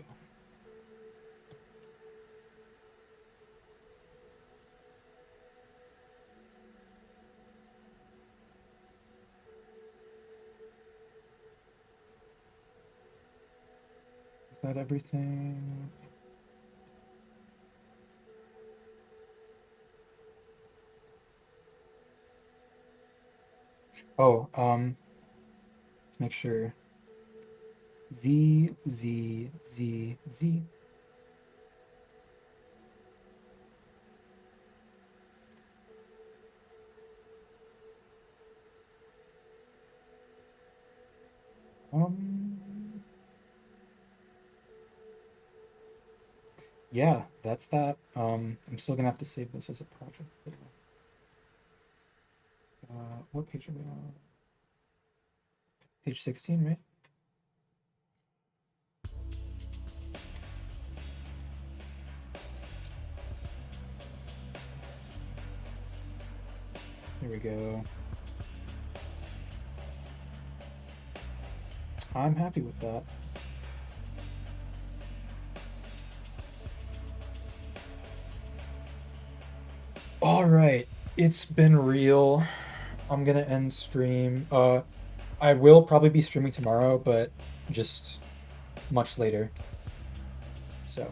that everything? Oh, let's make sure. Z, Z, Z, Z. Yeah, that's that. I'm still gonna have to save this as a project. What page are we on? Page 16, right? There we go. I'm happy with that. All right, it's been real. I'm gonna end stream. I will probably be streaming tomorrow, but just much later. So.